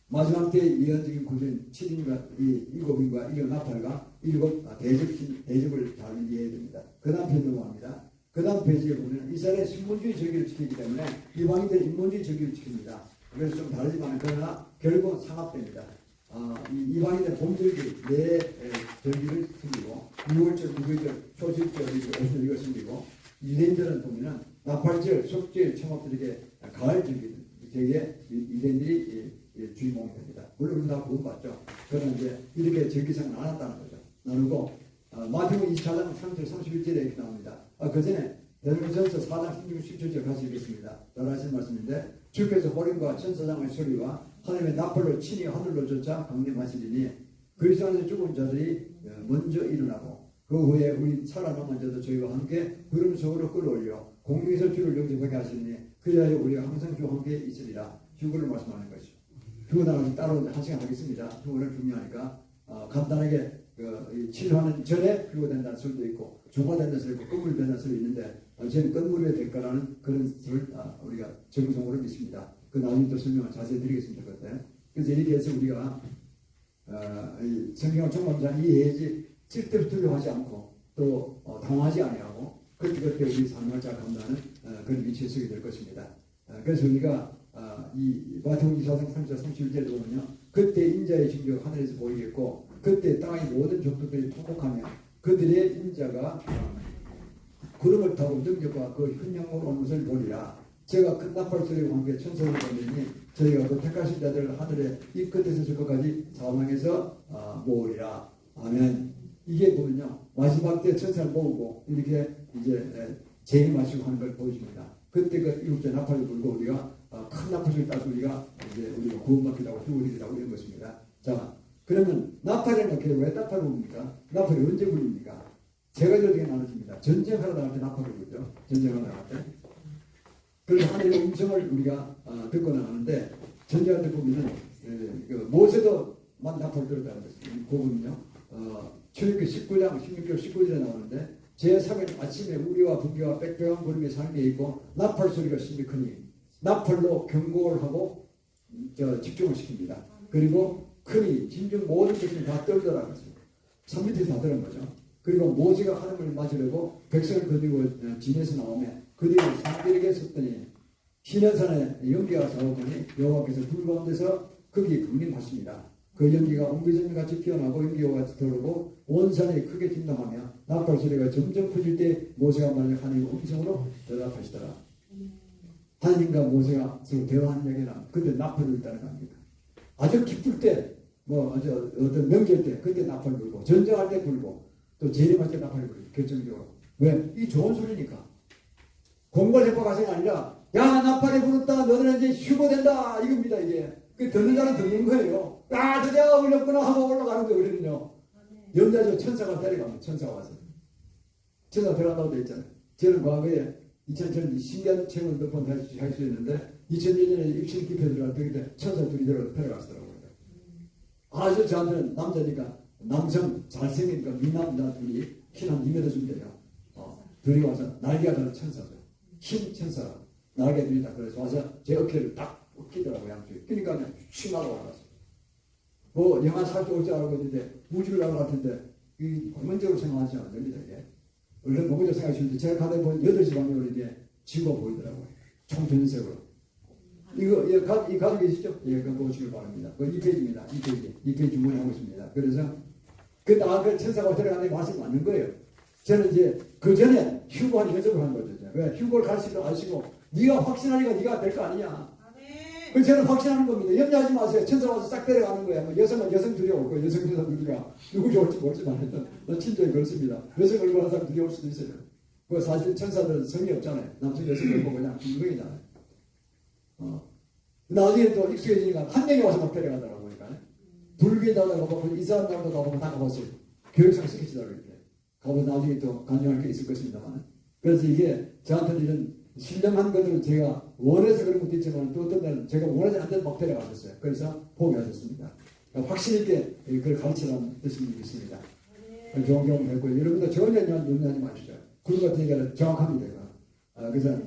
마지막 때 예언적인 구조인 7인과 7인과 1년 나팔과 7 대접을 잘 이해해야 됩니다. 그 다음 페이지 넘어갑니다. 그 다음 페이지에 보면 이스라엘의 신분주의 정의를 지키기 때문에 이방인들은 인본주의 정의를 지킵니다. 그래서 좀 다르지만 그러나 결국은 상합됩니다. 이방인들은 본질기 내 정의를 숨기고 유월절, 무교절, 초실절, 오순절 이거 숨기고 유대인들은 보면은 나팔절, 속절, 청업들에게 가을 정기에 유대인들이 주인공이 됩니다. 물론 우리는 다 구원받죠. 그러나 이제 이렇게 정기상 나눴다는 거죠. 나누고 마태복음 24장 30절 31절에 이렇게 나옵니다. 그 전에 데살로니가전서 4장 16, 17절 같이 읽겠습니다. 잘 하신 말씀인데 주께서 호림과 천사장의 소리와 하나님의 나팔로 친히 하늘로 쫓아 강림하시리니 그리스도 안에서 죽은 자들이 먼저 일어나고 그 후에 우리 살아남은 자도 저희와 함께 구름 속으로 끌어올려 공중에서 주를 영접하게 하시니 그리하여 우리가 항상 주와 함께 있으리라. 휴거를 말씀하는 것이죠. 휴거 나가서 따로 한 시간 하겠습니다. 휴거는 중요하니까 간단하게 치료하는 전에 휴거된다는 소리도 있고 중화된다는 소리도 있고 끝물이 된다는 소리도 있는데 저는 끝물이 될 거라는 그런 소리를 우리가 정성으로 믿습니다. 그 나중에 또 설명을 자세히 드리겠습니다. 그때. 그래서 이렇게 해서 우리가 성경을 총감상 이해하지 쓸데없이 하지 않고 또 당하지 아니하고 그때 우리 삶을 잘 감당하는 그런 위치에 서게 될 것입니다. 그래서 우리가 이 마태복음 24장 30절 31절에 보면요. 그때 인자의 징조가 하늘에서 보이겠고 그때 땅의 모든 족속들이 통곡하며 그들의 인자가 구름을 타고 능력과 그 흰양모로 온 것을 보리라. 제가 큰 나팔 소리와 함께 천사를 보내니 저희가 그 택하신 자들을 하늘에 이 끝에서 저 끝까지 사방에서 모으리라. 아멘. 이게 보면요. 마지막 때 천사를 모으고 이렇게 이제 재림하시고 하는 걸 보여줍니다. 그때 그 일곱째 나팔을 불고 우리가 큰 나팔을 따고 우리가 구원받기도 하고 휴거되기도 하고 이런 것입니다. 자, 그러면 나팔이라는 게 왜 나팔을 봅니까? 나팔이 언제 불립니까? 세 가지로 되게 나눠집니다. 전쟁하러 나갈 때 나팔을 불죠. 전쟁하러 나갈 때. 그래서 하늘의 음성을 우리가 듣고 나가는데 전쟁할 때 보면은 모세도 만 나팔을 들었다는 것입니다. 그거는요. 출애굽기 19장 16절 19절에 나오는데 제3일 아침에 우리와 분기와 빽빽한 구름이 산위에 있고 나팔 소리가 심히 크니 나팔로 경고를 하고 집중을 시킵니다. 그리고 크니 진중 모든 것이 다 떨더라는 거죠. 산 밑에서 다 들은 거죠. 그리고 모세가 하나님을 맞으려고 백성을 거두고 진에서 나오며 그들이 산들에게 섰더니 시내산에 연기가 자욱하니 여호와께서 불 가운데서 거기 강림하십니다. 그 연기가 옹기종같이 피어나고 연기와 같이 들어오고 온 산이 크게 진동하며 나팔 소리가 점점 커질 때 모세가 말하여 하나님의 음성으로 대답하시더라. 하나님과 모세가 서로 대화하는 얘기는 그때 나팔을 있다는 겁니다. 아주 기쁠 때, 아주 어떤 명절 때 그때 나팔 불고 전쟁할 때 불고 또 재림할 때 나팔 불고 결정적으로. 왜? 이 좋은 소리니까. 공부를 해봐 가서가 아니라 야 나팔이 불었다 너는 이제 휴거된다 이겁니다. 이게 그 듣는 자는 듣는 거예요. 드디어 울렸구나 하고 올라가는 거예요. 그러면요 연자죠. 천사가 데려가면 천사가 와서 천사가 데려간다고 되어 있잖아요. 저는 과거에 2000년 신기한 체험을 몇 번 할 수 있는데 2001년에 입신 깊이 들어갈 때 천사 둘이 데려갔더라고요. 아주 저한테는 남자니까 남성 잘생기니까 미남자 둘이 키 한 2m 좀 돼요. 둘이 와서 날개가 달린 천사죠. 흰 천사 날개 들이다 그래서 와서 제 어깨를 딱 끼더라고요. 양쪽에. 그러니까 그냥 휙 날아가서 영하 40도 올 줄 알고 있는데 우주를 나갈 것 같은데 이 본능적으로 생각하지 않으면 됩니다. 이게. 원래 본능적으로 생각하시는데 제가 가다 보니 8시 방향으로 이게 지구가 보이더라고요. 총전색으로. 이 가지고 계시죠? 예, 그거 보시길 바랍니다. 그 2페이지입니다. 2페이지 주문하고 있습니다. 그래서 그 천사가 들어가는 게 말씀 맞는 거예요. 저는 이제 그 전에 휴거한 연습을 한 거죠. 왜? 휴거를 아시고 네가 확신하니까 네가 될 거 아니냐. 그래서 저는 확신하는 겁니다. 염려하지 마세요. 천사 와서 싹 데려가는 거야. 여성은 여성 둘이 올 거예요. 여성 둘이가 누구 좋을지 모르지만 하여튼 친절히 그렇습니다. 여성 얼굴 한 사람 둘이 올 수도 있어요. 그 사실 천사들은 성이 없잖아요. 남성 여성 얼굴 그냥 중성이잖아요. 나중에 또 익숙해지니까 한 명이 와서 막 데려가더라고요. 그러니까 불교에다가 가보고 이사한 날도 가보고 다 가봤어요. 교육상 시키시더라고요. 이렇게. 가보면 나중에 또 간증할 게 있을 것입니다만. 그래서 이게 저한테는 이런 신령한 것들은 제가 원해서 그런 것도 있지만 또 어떤 때는 제가 원하지 않는 데막 데려가셨어요. 그래서 포기하셨습니다. 그러니까 확신 있게 그걸 가르치라는 뜻이 있습니다. 좋은 경험 했고요. 여러분도 전혀 염려하지 마시죠. 구름 같은 얘기는 정확합니다. 그래서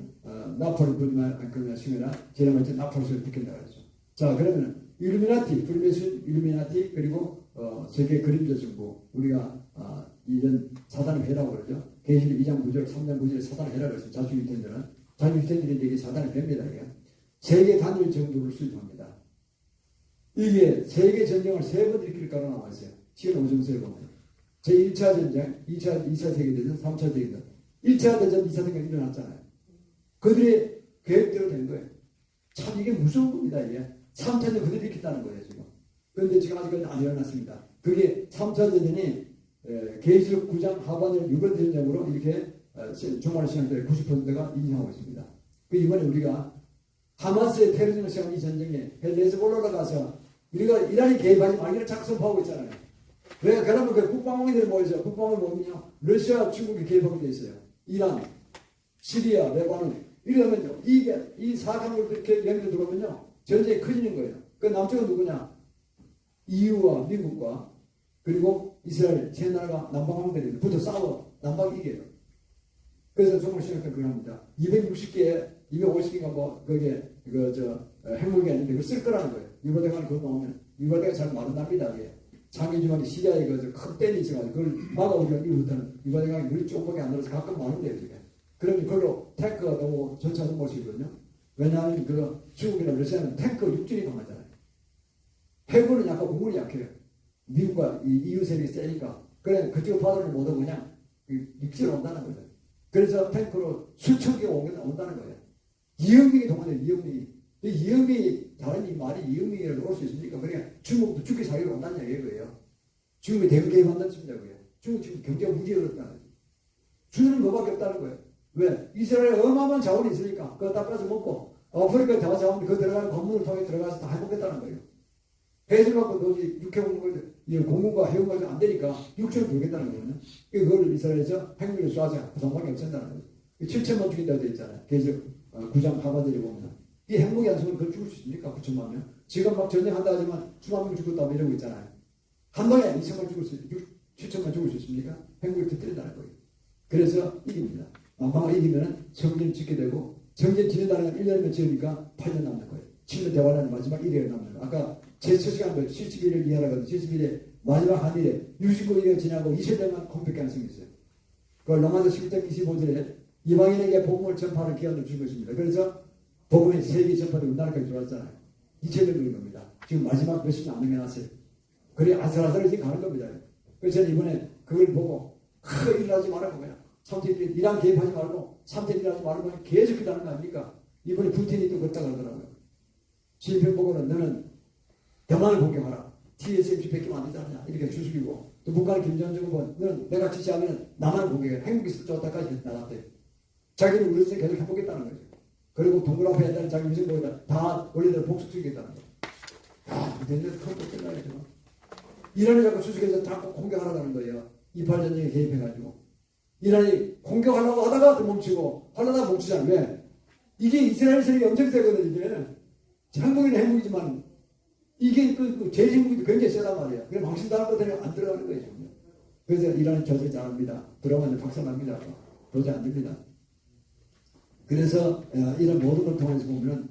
나폴리 그러면 시면은 제일 먼저 나폴리 소리 듣긴다 그랬죠. 자, 그러면 일루미나티, 프리메이슨, 일루미나티, 그리고 세계 그림자 정부, 우리가 이런 사단의 회라고 그러죠. 계시록 2장 9절, 3장 9절에 사단의 회라고 했어요. 자주유태인들이 이게 사단의 회입니다. 이게. 세계 단일 정부를 수립합니다. 이게 세계 전쟁을 3번 일으킬까로 나와 있어요. 지금 오정세에 보면. 제1차 전쟁, 2차 세계대전, 3차 세계대전. 1차 대전, 2차 대전이 일어났잖아요. 그들의 계획대로 된 거예요. 참 이게 무서운 겁니다. 이게 3차 대전 그들이 일으켰다는 거예요. 지금. 그런데 지금 아직까지 안 일어났습니다. 그게 3차 대전이 계시록 9장 하반절 6월 대전으로 이렇게 종말 시간대 90%가 인정하고 있습니다. 그 이번에 우리가 하마스의 테러즘을 시작한 이 전쟁에 헤즈볼라가 가서 우리가 이란이 개입하지 말기를 자꾸 선포하고 있잖아요. 왜? 그러면 그 국방원들이 모여서 국방을 보면요. 러시아, 중국이 개입하게 돼 있어요. 이란, 시리아, 레바논. 이러면요. 이 사강을 이렇게 연결 들어오면요. 전쟁이 커지는 거예요. 그 남쪽은 누구냐? EU와 미국과 그리고 이스라엘 세 나라가 남방왕들이 붙어 싸워. 남방이 이겨요. 그래서 정말 심각한 그걸 합니다. 260개, 250개가 뭐, 거기에, 핵무기가 있는데 그걸 쓸 거라는 거예요. 유바대가 그거 나오면, 유바대가 잘 마른답니다. 장기주간에 시리아에 큰 댐이 있어가지고 그걸 막아오기가 이후부터는 유바대가 늘 조금밖에 안 들어서 가끔 많은데요, 지금. 그러면 그걸로 탱크가 너무 전차도 못 쓰거든요. 왜냐하면 중국이나 러시아는 탱크 육진이 강하잖아요. 해군은 약간 공군이 약해요. 미국과 EU 세력이 세니까. 그래, 그쪽 바다를 못 오고 그냥 육지로 온다는 거죠. 그래서 탱크로 수천 개가 온다는 거예요. 이영명이 동원돼요, 이영명이. 이영명이, 다른 말이 이영명이라고 올 수 있습니까? 그러니까 중국도 죽기 사기로 온다는 얘기예요. 중국이 대북 개입한다는 뜻입니다. 중국 지금 경제가 무지 어렵다는 거예요. 주는 것밖에 없다는 거예요. 왜? 이스라엘에 어마어마한 자원이 있으니까 그거 다 뺏어 먹고 아프리카 다 자원 그 들어가는 건물을 통해 들어가서 다 해먹겠다는 거예요. 해줄 갖고 도저히 공군과 해군과 안 되니까 육체를 돌겠다는 거거든요. 그걸 이스라엘에서 핵무기를 쏴자 그 상황이 없앤다는 거예요. 7천만 죽인다고 되어 있잖아요. 그래서 9장 하반절에 보면 이 핵무기 안 쏘면 그걸 죽을 수 있습니까? 9천만 명. 지금 막 전쟁한다 하지만 수만 명 죽었다고 이러고 있잖아요. 한 방에 2천만 죽을 수 7천만 죽을 수 있습니까? 핵무기를 터뜨린다는 거예요. 그래서 이깁니다. 망망을 이기면 성전 짓게 되고 성전 짓는다는 건 1년이면 지으니까 8년 남는 거예요. 7년 대화라는 마지막 1일에 남는 거예요. 아까 제 처시간도 71일 이하라거든요. 71일에 마지막 한 일에 69일이 지나고 20년만 공백기 안 생겼어요. 그걸 로마서 11장 25절에 이방인에게 복음을 전파하는 기한을 준 것입니다. 그래서 복음이 세계 전파되고 우리나라까지 들어왔잖아요. 2000년 걸린 겁니다. 지금 마지막 몇십 년 안 남겨놨어요. 그래 아슬아슬해지 가는 겁니다. 그래서 저는 이번에 그걸 보고 크게 일하지 말라고 그냥 이란 개입하지 말고 3대 일하지 말고 계속 기다리는 거 아닙니까? 이번에 푸틴이 또 그렇다 그러더라고요. 시진핑 보고는 너는 대만을 공격하라. TSMC 뺏기면 안 되지 않냐. 이렇게 주술이고 또 북한의 김정은 본 너는 내가 지시하면 나만 공격해. 핵무기 쏘다까지 나갔대. 자기는 우리 계속 해보겠다는 거죠. 그리고 동그라미 했다는 자기 위생보다 다 원래대로 복수시키겠다는 거죠. 야, 근데 그것도 끝나야죠. 이란이 자꾸 수식해서 자꾸 공격하라는 거예요. 이팔전쟁에 개입해가지고. 이란이 공격하려고 하다가 또 멈추고 하려다 멈추잖아요. 왜? 이게 이스라엘 세력이 엄청 세거든요. 이제 한국에는 핵무기지만 이게 제식무기도 굉장히 세단 말이에요. 그래서 망신당할 것들이 안 들어가는 거예요. 지금. 그래서 이란은 조절 잘합니다. 들어가면 박살납니다. 도저히 안 됩니다. 그래서 이런 모든 걸 통해서 보면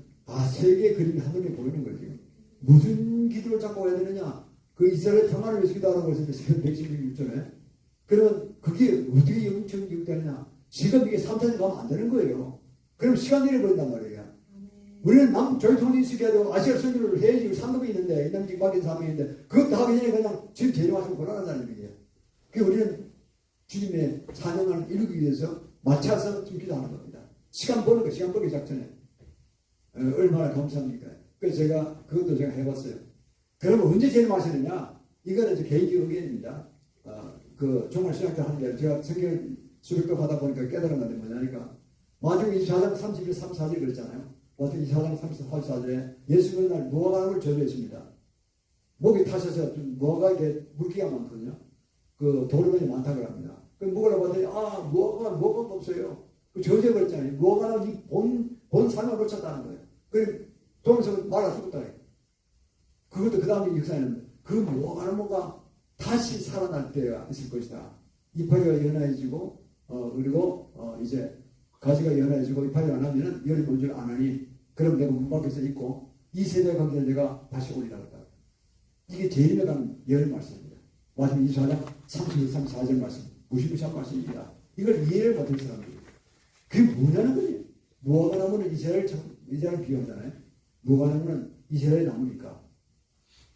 세계의 그림이 한눈에 보이는 거예요. 지금. 무슨 기도를 자꾸 해야 되느냐. 그 이스라엘 평화를 위해서 기도하라고 했는데 지금 116절에 그러면 그게 어떻게 영적인 기도되느냐. 지금 이게 3차전 가면 안 되는 거예요. 그럼 시간 잃어버린단 말이에요. 우리는 저희 통일이 있어야 되고 아시아 선교를 해야지 3급이 있는데 이남직 밖에 3이 있는데 그것도 하기 전에 그냥 지금 재림하시면 곤란하다는 얘기예요. 그래서 우리는 주님의 사명을 이루기 위해서 맞춰서 좀 기도하는 겁니다. 시간 버는 거, 시간 벌기 작전에 얼마나 감사합니까? 그래서 그것도 제가 해봤어요. 그러면 언제 재림하시느냐? 이거는 이제 개인적 의견입니다. 정말 신학교 하는 게 제가 성경 수료법 하다 보니까 깨달은 건데 뭐냐니까 마태복음 24장 31, 34절 그랬잖아요. 마태복음 24장 34절에 예수님은 날 무화과를 저주했습니다. 목이 타셔서 무화과 이게 물기가 많거든요. 도르변이 많다고 합니다. 그럼 먹으라고 하더니 무화과가 뭐가 없어요. 저주해버렸잖아요. 무화과는 이 본 삶을 놓쳤다는 거예요. 그럼 도면서 말아 죽었다. 그것도 그 다음에 역사에는 그 무화과는 뭔가 다시 살아날 때가 있을 것이다. 이파리가 연화해지고 그리고 이제 가지가 연화해지고 이파리가 안 하면은 열이 뭔 줄 아나니 그럼 내가 문 밖에서 있고 이 세대가 가기 전에 내가 다시 오리라 그랬다. 이게 제일 유명한 예언 말씀입니다. 마지막 24장 31, 34절 말씀 무시무시한 말씀입니다. 이걸 이해를 못할 사람들이 그게 뭐냐는 거예요. 무화과 나무는 이스라엘 비유하잖아요. 무화과 나무는 이스라엘 나무니까.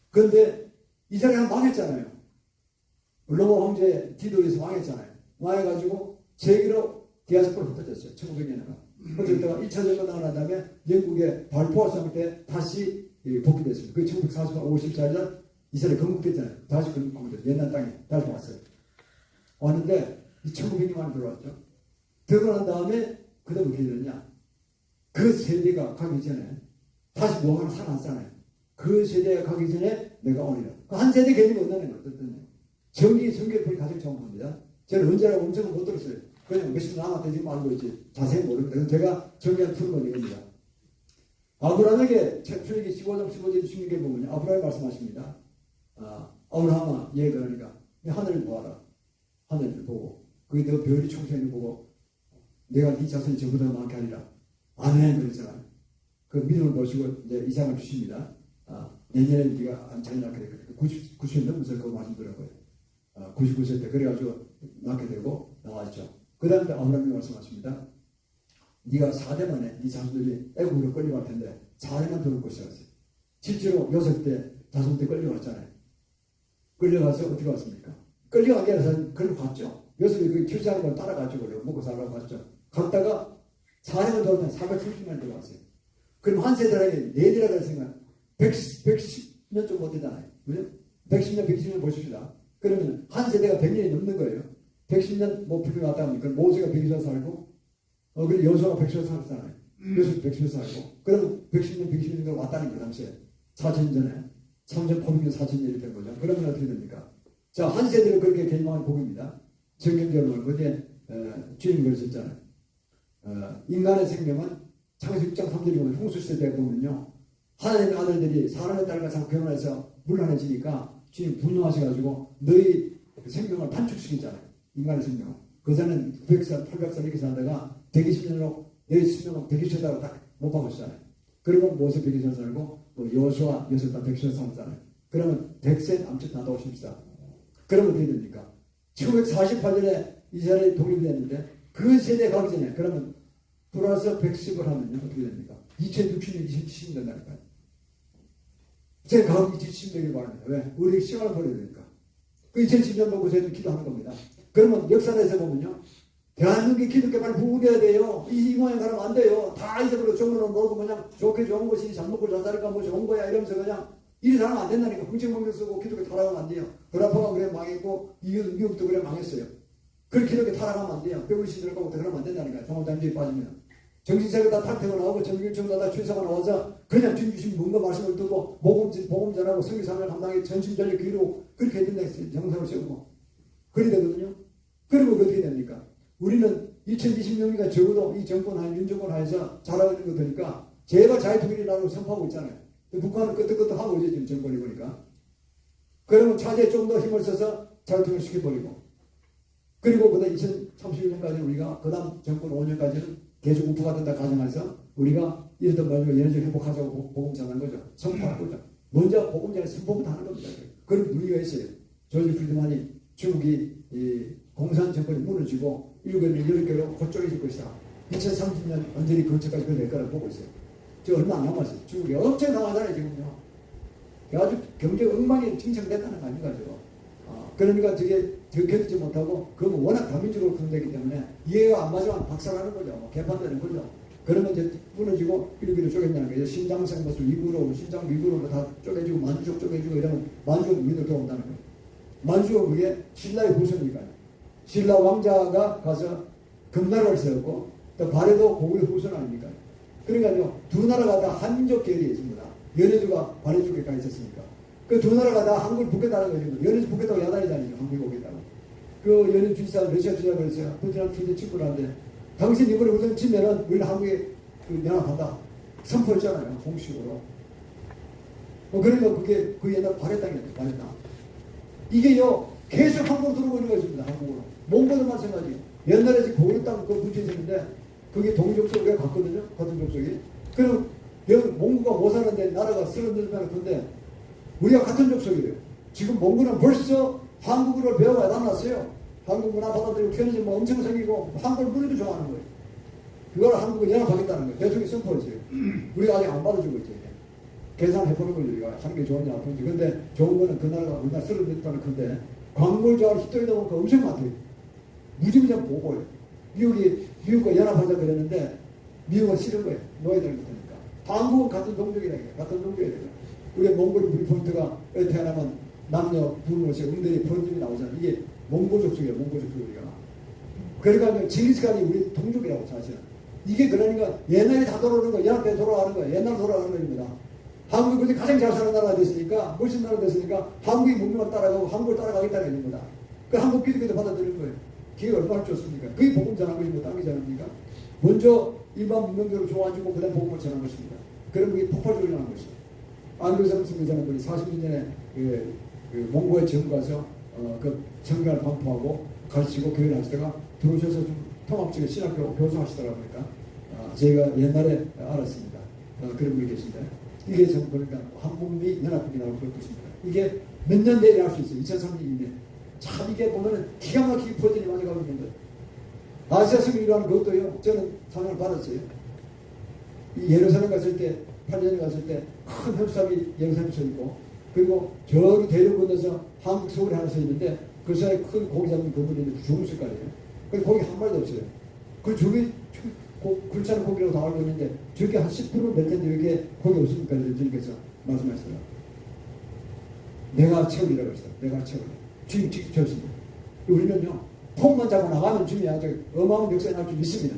그런데 이스라엘은 망했잖아요. 로마 황제 디도에서 망했잖아요. 망해가지고 세계로 디아스포라로 흩어졌어요. 1900년에가. 흩어졌다가 1차 전쟁가 난 다음에 영국의 발포화 싸울 때 다시 복귀됐습니다. 그 1948, 54년 이스라엘 건국됐잖아요. 다시 건국됐어요. 옛날 땅에 다시 왔어요. 왔는데 1900년만에 들어왔죠. 들어간 다음에 그 다음에 어떻게 되느냐. 그 세대가 가기 전에 다시 뭐 하나 살아났잖아요. 그 세대가 가기 전에 내가 오리라. 그 한 세대 개념이 온다는 걸 어떻든 성경을 보니 가장 좋은 겁니다. 저는 언제라고 엄청 못 들었어요. 그냥 몇십 남았다 지금 알고 있지. 자세히 모릅니다. 제가 정리한 푸는 건 이겁니다. 아브라함에게 출애굽기 15장 15절 16절 보면 아브라함이 말씀하십니다. 아브라함아 얘가 그러니까 하늘을 보아라. 하늘을 보고 그게 너 별이 총천을 보고 내가 네 자손이 저보다 많게 하리라. 아멘 그랬잖아요. 그 믿음을 보시고 이제 이상을 주십니다. 내년에 네가 안 잘 낳게 되거든. 90년 넘어서 그 말씀드렸고요. 99세 때 그래가지고 낳게 되고 나왔죠. 그 다음에 아브라함이 말씀하십니다. 네가 4대 만에 네 자손들이 애국으로 끌려갈 텐데 4대만 들어올 것이라 했어요. 실제로 요셉 때 자손 때 끌려갔잖아요. 끌려가서 어떻게 왔습니까? 끌려가게 해서 그걸 갔죠. 요셉이 그 출세하는 걸 따라가지고 먹고 살라고 갔죠. 갔다가 4대만 들어오면 430만 들어갔어요. 그럼 한 세대라게 4대라고 했으니까 110년 좀 못 되잖아요. 그죠? 110년, 120년 보십시다. 그러면 한 세대가 100년이 넘는 거예요. 110년 뭐 불이 왔다 하니까 모세가 120년 살고 그리고 여호수아가 110년 살았잖아요. 여호수아 110년 살고 그러면 110년, 120년 왔다는 거예요. 당시에 4천 전에 3,800년, 4,000년이 된 거죠. 그러면 어떻게 됩니까? 자, 한 세대를 그렇게 개념한 복입니다. 성경적으로 그때 주님이 그러셨잖아요. 인간의 생명은 창세기 6장 3절에 보면 홍수시대에 보면요. 하나님의 아들들이 사람의 딸과 자꾸 결혼해서 물러내지니까 주님 분노하셔가지고 너희 생명을 단축시키잖아요. 인간의 생명을. 그 전에는 900살, 800살 이렇게 살다가 120년으로 너희 수명을 120세다고 딱 못 박으시잖아요. 그리고 모세 120년 살고 여호수아 여섯 다 110년 살았잖아요. 그러면 100세 남짓 나도 오십시다. 그러면 어떻게 됩니까? 1948년에 이스라엘이 독립이 됐는데 그 세대 가기 전에 그러면 플러스 110을 하면요 어떻게 됩니까? 2060년, 2070년 된다니까요. 제가 가기 2070년이 바랍니다. 왜? 우리 시간을 버려야 되니까. 그 2010년 보고 저희도 기도하는 겁니다. 그러면 역사에서 보면요. 대한민국이 기독교만 부흥돼야 돼요. 이 모양 가면 안 돼요. 다 잊어버리고 종로로 놀고 그냥 좋게 좋은 것이 잘 먹고 잘 사니까 뭐 좋은 거야 이러면서 그냥 일이 잘하면 안 된다니까. 흥청망청 쓰고 기독교 타락하면 안 돼요. 드라파가 그래 망했고 미국도 그래 망했어요. 그렇게 기독교 타락하면 안 돼요. 배우리 시들고 그러면 안 된다니까. 종합단지에 빠지면. 정신세계 다 탁태가 나오고 정규일정도 다 출세가 나와서 그냥 주님 주신 뭔가 말씀을 듣고 복음 전하고 성교사를 감당해 전심전력 기로 그렇게 해야 된다 했어요. 정상을 세우고. 그리 되거든요. 그리고 어떻게 됩니까? 우리는 2020년이니까 적어도 이 정권 하에 윤정권 하에서 잘하고 있는 거 보니까 제발 자유통일이라고 선포하고 있잖아요. 북한은 끄떡끄떡 하고 있죠. 지금 정권이 보니까. 그러면 차제에 좀 더 힘을 써서 자유통일 시켜버리고. 그리고 그다음 2031년까지 우리가 그 다음 정권 5년까지는 계속 우프가 된다 가정해서 우리가 이랬던 말로 연회적 회복하자고 복음 전하는 거죠. 선포하는 거죠. 먼저 복음 전에 선포부터 하는 겁니다. 그런 분위기가 있어요. 조지 프리드만이 중국이 공산 정권이 무너지고 일본이 10개로 곧쪽해질 것이다. 2030년 언제리 근처까지 그될 거라고 보고 있어요. 저 얼마 안 남았어요. 중국이 엄청 나가잖아요 지금요. 아주 경제 엉망이 칭찬됐다는 거 아닌가 저거. 그러니까 저게 견디지 못하고 그건 워낙 다민족으로 구성되기 때문에 이해가 안 맞으면 박살나는 거죠. 개판되는 거죠. 그러면 이제 무너지고 일기로 쪼갠다는 거예요. 신장성 것을 위구로 신장 위구로 다 쪼개지고 만주족 쪼개지고 이러면 만주족 위로 들어온다는 거예요. 만주족 그게 신라의 후손이니까요. 신라 왕자가 가서 금나라를 세웠고 또 발해도 고구려 후손 아닙니까? 그러니까요 두 나라가 다 한족 계열이 있습니다. 연해주가 발해 쪽에 가 있었으니까. 그 두 나라가 다 한국을 붙겠다는 거죠. 연해주 붙겠다고 야단이잖아요. 한국에 오겠다고. 그 연해주 주지사 러시아 주지사가 그랬어요. 푸틴한테 주지 친구를 하는데 당신 이번에 우선 치면은 우리는 한국에 연합한다. 선포했잖아요. 공식으로. 그러니까 그게 그 옛날 발해 땅이었죠. 발해 땅. 이게요, 계속 한국으로 들어오고 있는 것입니다. 한국으로. 몽골도 마찬가지. 옛날에 지금 고려 땅그 묻혀 있었는데, 그게 동족속 우리가 갔거든요. 같은 족속이. 그럼 여기 몽고가 못 사는데 나라가 쓰러지면 근데 우리가 같은 족속이래요. 지금 몽고는 벌써 한국어를 배워야 남았어요. 한국 문화 받아들이고 편의점 뭐 엄청 생기고 한국을 무리도 좋아하는 거예요. 그걸 한국을 연합하겠다는 거예요. 대통령이 선포했어요. 우리가 아직 안 받아주고 있죠. 계산해보는 거죠. 우리가 하는 게 좋은지 나쁜지. 근데 좋은 거는 그 나라가 우리나라 쓰러졌다는 건데 광물 자원 휘둘리다 보니까 엄청 많대요. 무지무지한 보고요. 미국과 연합하자 그랬는데 미국은 싫은 거예요. 노예들 못하니까. 한국은 같은 동족이라 해요. 같은 동족이라 해요. 우리가 몽골 우리 포인트가 태어나면 남녀 부모시 응대의 번짐이 나오잖아요. 이게 몽골 족속이에요. 몽골 족속 우리가. 그러니까 징기스칸이 우리 동족이라고 사실은. 이게 그러니까 옛날에 다 돌아오는 거예요. 연합해 돌아가는 거예요. 옛날 돌아가는 겁니다. 한국이 그때 가장 잘 사는 나라가 됐으니까 멋진 나라가 됐으니까 한국이 문명을 따라가고 한국을 따라가겠다는 겁니다. 그 한국 기독교도 받아들인 거예요. 기회가 얼마나 좋습니까? 그게 복음 전한 것이고 딴 게 전합니까? 먼저 일반 문명대로 좋아지고 그다음 복음을 전한 것입니다. 그럼 그게 폭발적으로 일어난 것입니다. 안교사님 승리자는 분이 40년 전에 그 몽고에 처음 가서 그 정강을 반포하고 가르치고 교회를 하시다가 들어오셔서 좀 통합적인 신학교 교수하시더라고요. 그러니까 저희가 옛날에 알았습니다. 그런 분이 계신데 이게 전 보니까 한국미 연합국이라고 그럴 것입니다. 이게 몇 년 내에 할 수 있어요. 2032년. 참 이게 보면은 기가 막히게 퍼즐이 많이 가고 있는 거예요. 아시아 승리라는 것도요. 저는 상을 받았어요. 이 예루살렘 갔을 때 8년에 갔을 때 큰 협삽이 예루살렘에 서 있고 그리고 저기 대륙 건너서 한국 서울에 하나 서 있는데 그 사이에 큰 고기 잡는 건물이 있는데 죽을 색깔이에요. 근데 고기 한 마리도 없어요. 그 저기 굴차는 고기라고 다 알고 있는데 저렇게 한 10%될 텐데 왜 이렇게 고기 없습니까? 주님께서 말씀하셨어요. 내가 채우리라고 했어요. 내가 채우리. 주님 직접 채웠습니다. 우리는요 폼만 잡고 나가면 주님이 아주 어마어마한 역사에 나올 줄 믿습니다.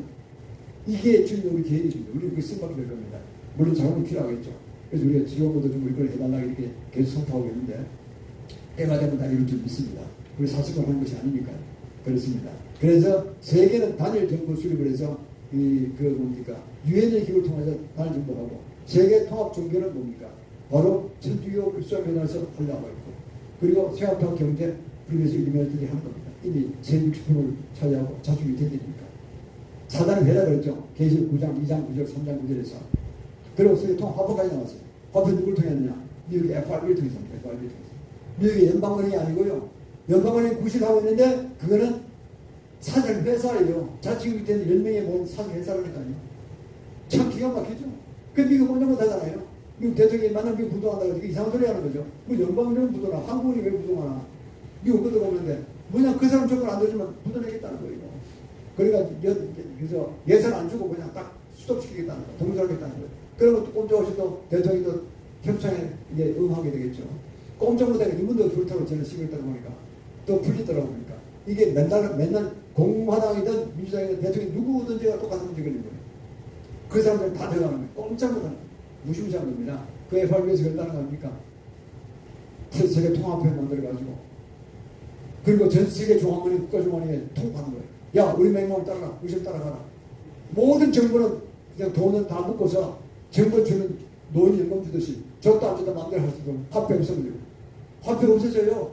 이게 주님 우리 계획입니다. 우리 그게 쓴밖에 될 겁니다. 물론 자원이 필요하겠죠. 그래서 우리가 지원보도 좀 이걸 해달라고 이렇게 계속 선포하고 있는데 때가 되면 다 이룰 줄 믿습니다. 우리 사실만 하는 것이 아니니까 그렇습니다. 그래서 세계는 단일 정부 수립을 해서 뭡니까 유엔의 기구를 통해서 단일 정부하고 세계 통합 종교는 뭡니까 바로 천주교 그리스도교회에서 하려고 있고 그리고 세합통 경제 그래서 유명들이 하는 겁니다. 이미 제 60%를 차지하고 자축이 되니까 사단은 회답을 했죠. 계시록 9장 2장 9절 3장 9절에서 그리고 세계 통합 화법까지 나왔어요. 화법 누굴 통했느냐 미국의 FRB를 통했습니다. FRB를 통해서 미국의 연방은행이 아니고요. 연방은행이 구실하고 있는데 그거는 사설 회사예요. 자치구 밑에는 10명의 모은 사설 회사라니까요. 참 기가 막히죠. 그 미국 혼자 못하잖아요. 미국 대통령이 만나면 미국 부동한다고 이상한 소리 하는 거죠. 뭐 연방은행은 부동하 한국이 왜 부동하나. 미국 그들 오는데 뭐냐 그 사람 조건 안 되지만 부도내겠다는 거예요. 그러니까 그래서 예산 안 주고 그냥 딱 수독시키겠다는 거예요. 동조하겠다는 거예요. 그러면 또 꼼짝없이 또 대통령이 또 협상에 이제 응하게 되겠죠. 꼼짝 못하게 이분도 좋다고 저는 시골 있다고 보니까 또 풀리더라고 보니까 이게 맨날 공화당이든 민주당이든 대통령이 누구든지가 똑같은 문제 걸린 거예요. 그 사람들은 다 들어가는 거예요. 꼼짝 못하는 거예요. 무시무시한 겁니다. 그 FRB에서 그랬다는 거 아닙니까? 세계 통합회 만들어가지고 그리고 전 세계 중앙은행 국가중앙은행에 통합하는 거예요. 야 우리 맹목을 따라가. 우리 따라가라. 모든 정부는 그냥 돈은 다 묶어서 정부 주는 노인 연금 주듯이 적도 안 주다 마음대로 할 수 있도록 화폐 없어버리고 화폐가 없어져요.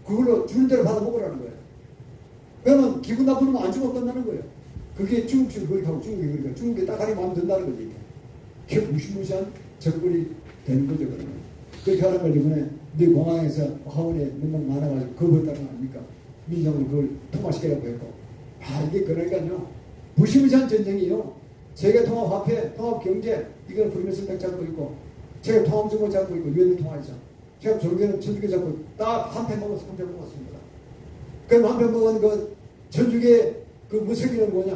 그걸로 주는 대로 받아 먹으라는 거예요. 그러면 기분 나쁘면 안 주고 끝나는 거예요. 그게 중국식으로 그렇게 하고 중국이 그렇게 하고 중국이 따가리 마음에 든다는 거지. 이게 무시무시한 정권이 된 거죠. 그러면. 그렇게 하는 걸 이번에 네 공항에서 하원에 몇 명 많아가지고 그거 했다는 거 아닙니까? 민정은 그걸 통과시키라고 했고. 이게 그러니까요. 무시무시한 전쟁이요. 세계 통합 화폐, 통합 경제, 이걸 불면서 백 잡고 있고, 세계 통합 정부 잡고 있고, 유엔을 통화하죠. 제가 종교는 천주교 잡고 딱 한 편 먹어서 한 편 먹었습니다. 그럼 한 편 먹은 그 천주교의 그 무색이는 뭐냐?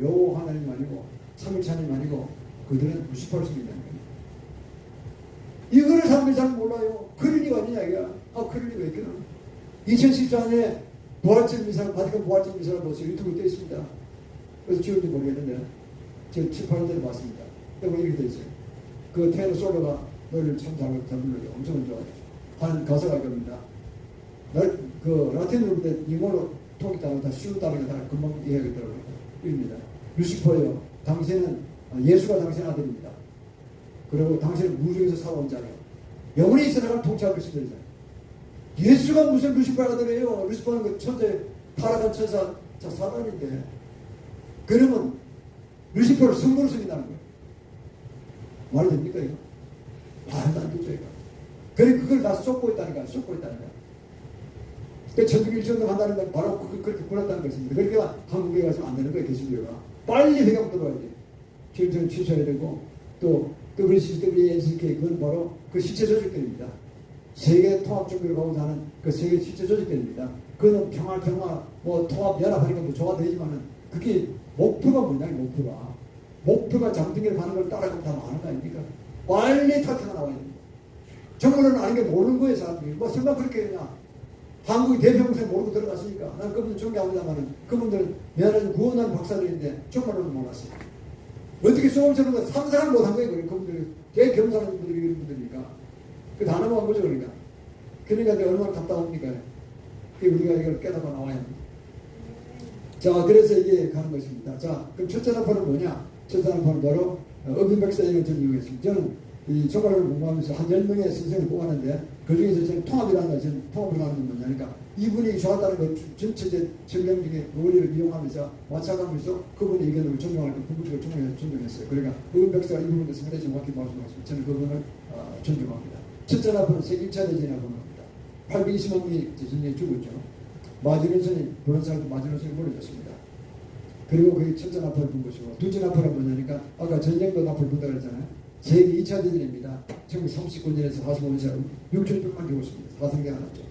요 하나님 아니고, 삼일체 하나님 아니고, 그들은 98%입니다. 이거를 사람들이 잘 몰라요. 그러니가 아니냐, 이게. 그러니가 있구나. 2014년에 부활절 미사를, 바티칸 부활절 미사를 보세요. 유튜브에 떠 있습니다. 그래서 지운지 모르겠는데, 제가 7, 8년 전에 봤습니다. 여기 이렇게 돼 있어요. 그 테너 솔로가 너를 참 잘 불러요. 엄청 좋아요. 하는 가사가 이겁니다. 그 라틴어로 볼 때 영어로 통이 따르다 쉬우다는 게 다 금방 이해하겠더라고요. 이겁니다. 루시퍼요. 당신은 예수가 당신의 아들입니다. 그리고 당신은 무중에서 살아온 자예요. 영원히 이 세상을 통치할 것입니다. 예수가 무슨 루시퍼가 되래요? 루시퍼는 그 천재, 타락한 천사, 사단인데. 그러면 루시퍼를 성도로 섬긴다는 거예요. 말이 됩니까, 이거? 말도 안 되죠, 이거. 그래, 그걸 다 쏟고 있다니까, 쏟고 있다니까. 그 천국 일정도 간다는 건 바로 그렇게 굴렀다는 것입니다. 그러니까 한국에 가서 안 되는 거예요, 개신교가. 빨리 회감 들어와야 돼. 결정 취소해야 되고, 또 WCWNCK, 그건 바로 그 실체 조직들입니다. 세계 통합 종교를 가고 사는 그 세계 실체 조직들입니다. 그거는 평화, 뭐 통합, 연합하니까 뭐 좋아 되지만은 그게 목표가 뭐냐, 목표가. 목표가 장등기를 가는 걸 따라가면 다 많은 거 아닙니까? 빨리 탈퇴가 나와야 됩니다. 정말은 아닌 게 모르는 거예요, 사람들이. 뭐 설마 그렇게 그냥 한국이 대평생 모르고 들어갔으니까. 난 그분들 존경합니다만은 그분들은 미안하지만 구원하는 박사들인데 정말로는 몰랐어요. 어떻게 수험생은 거 상상을 못한 거예요, 그분들이. 되게 겸손한 분들이 이런 분들이니까. 그 다 넘어간 거죠, 그러니까. 그러니까 이제 얼마나 답답합니까? 우리가 이걸 깨닫고 나와야 합니다. 자, 그래서 이게 가는 것입니다. 자, 그럼 첫째 나팔은 뭐냐? 첫째 나팔은 바로 어빈백사님을 저는 이용했습니다. 저는 이 조가를 공부하면서 한 10명의 선생님을 뽑았는데 그 중에서 저는 통합이라는 거, 저는 통합을 하는 건 뭐냐니까 이분이 좋았다는 것, 전체적 전령 중에 원리를 이용하면서 맞춰가면서 그분의 의견을 존중할 때 궁극적으로 존중했어요. 그러니까 어빈백사가 이 부분에 대해서 상당히 정확히 말씀하셨습니다. 저는 그분을 존중합니다. 첫째 나팔은 세계 1차 대전이라고 합니다. 820만 명이 대전에 죽었죠. 마지노선이 불란사도 마지노선이 몰려졌습니다. 그리고 그게 첫째 나팔을 본 것이고 둘째 나팔은 뭐냐니까 아까 전쟁도 나팔을 본다고 그랬잖아요. 세계 2차 대전입니다. 1939년에서 45년 6,600만 죽었습니다. 사성계가 났죠.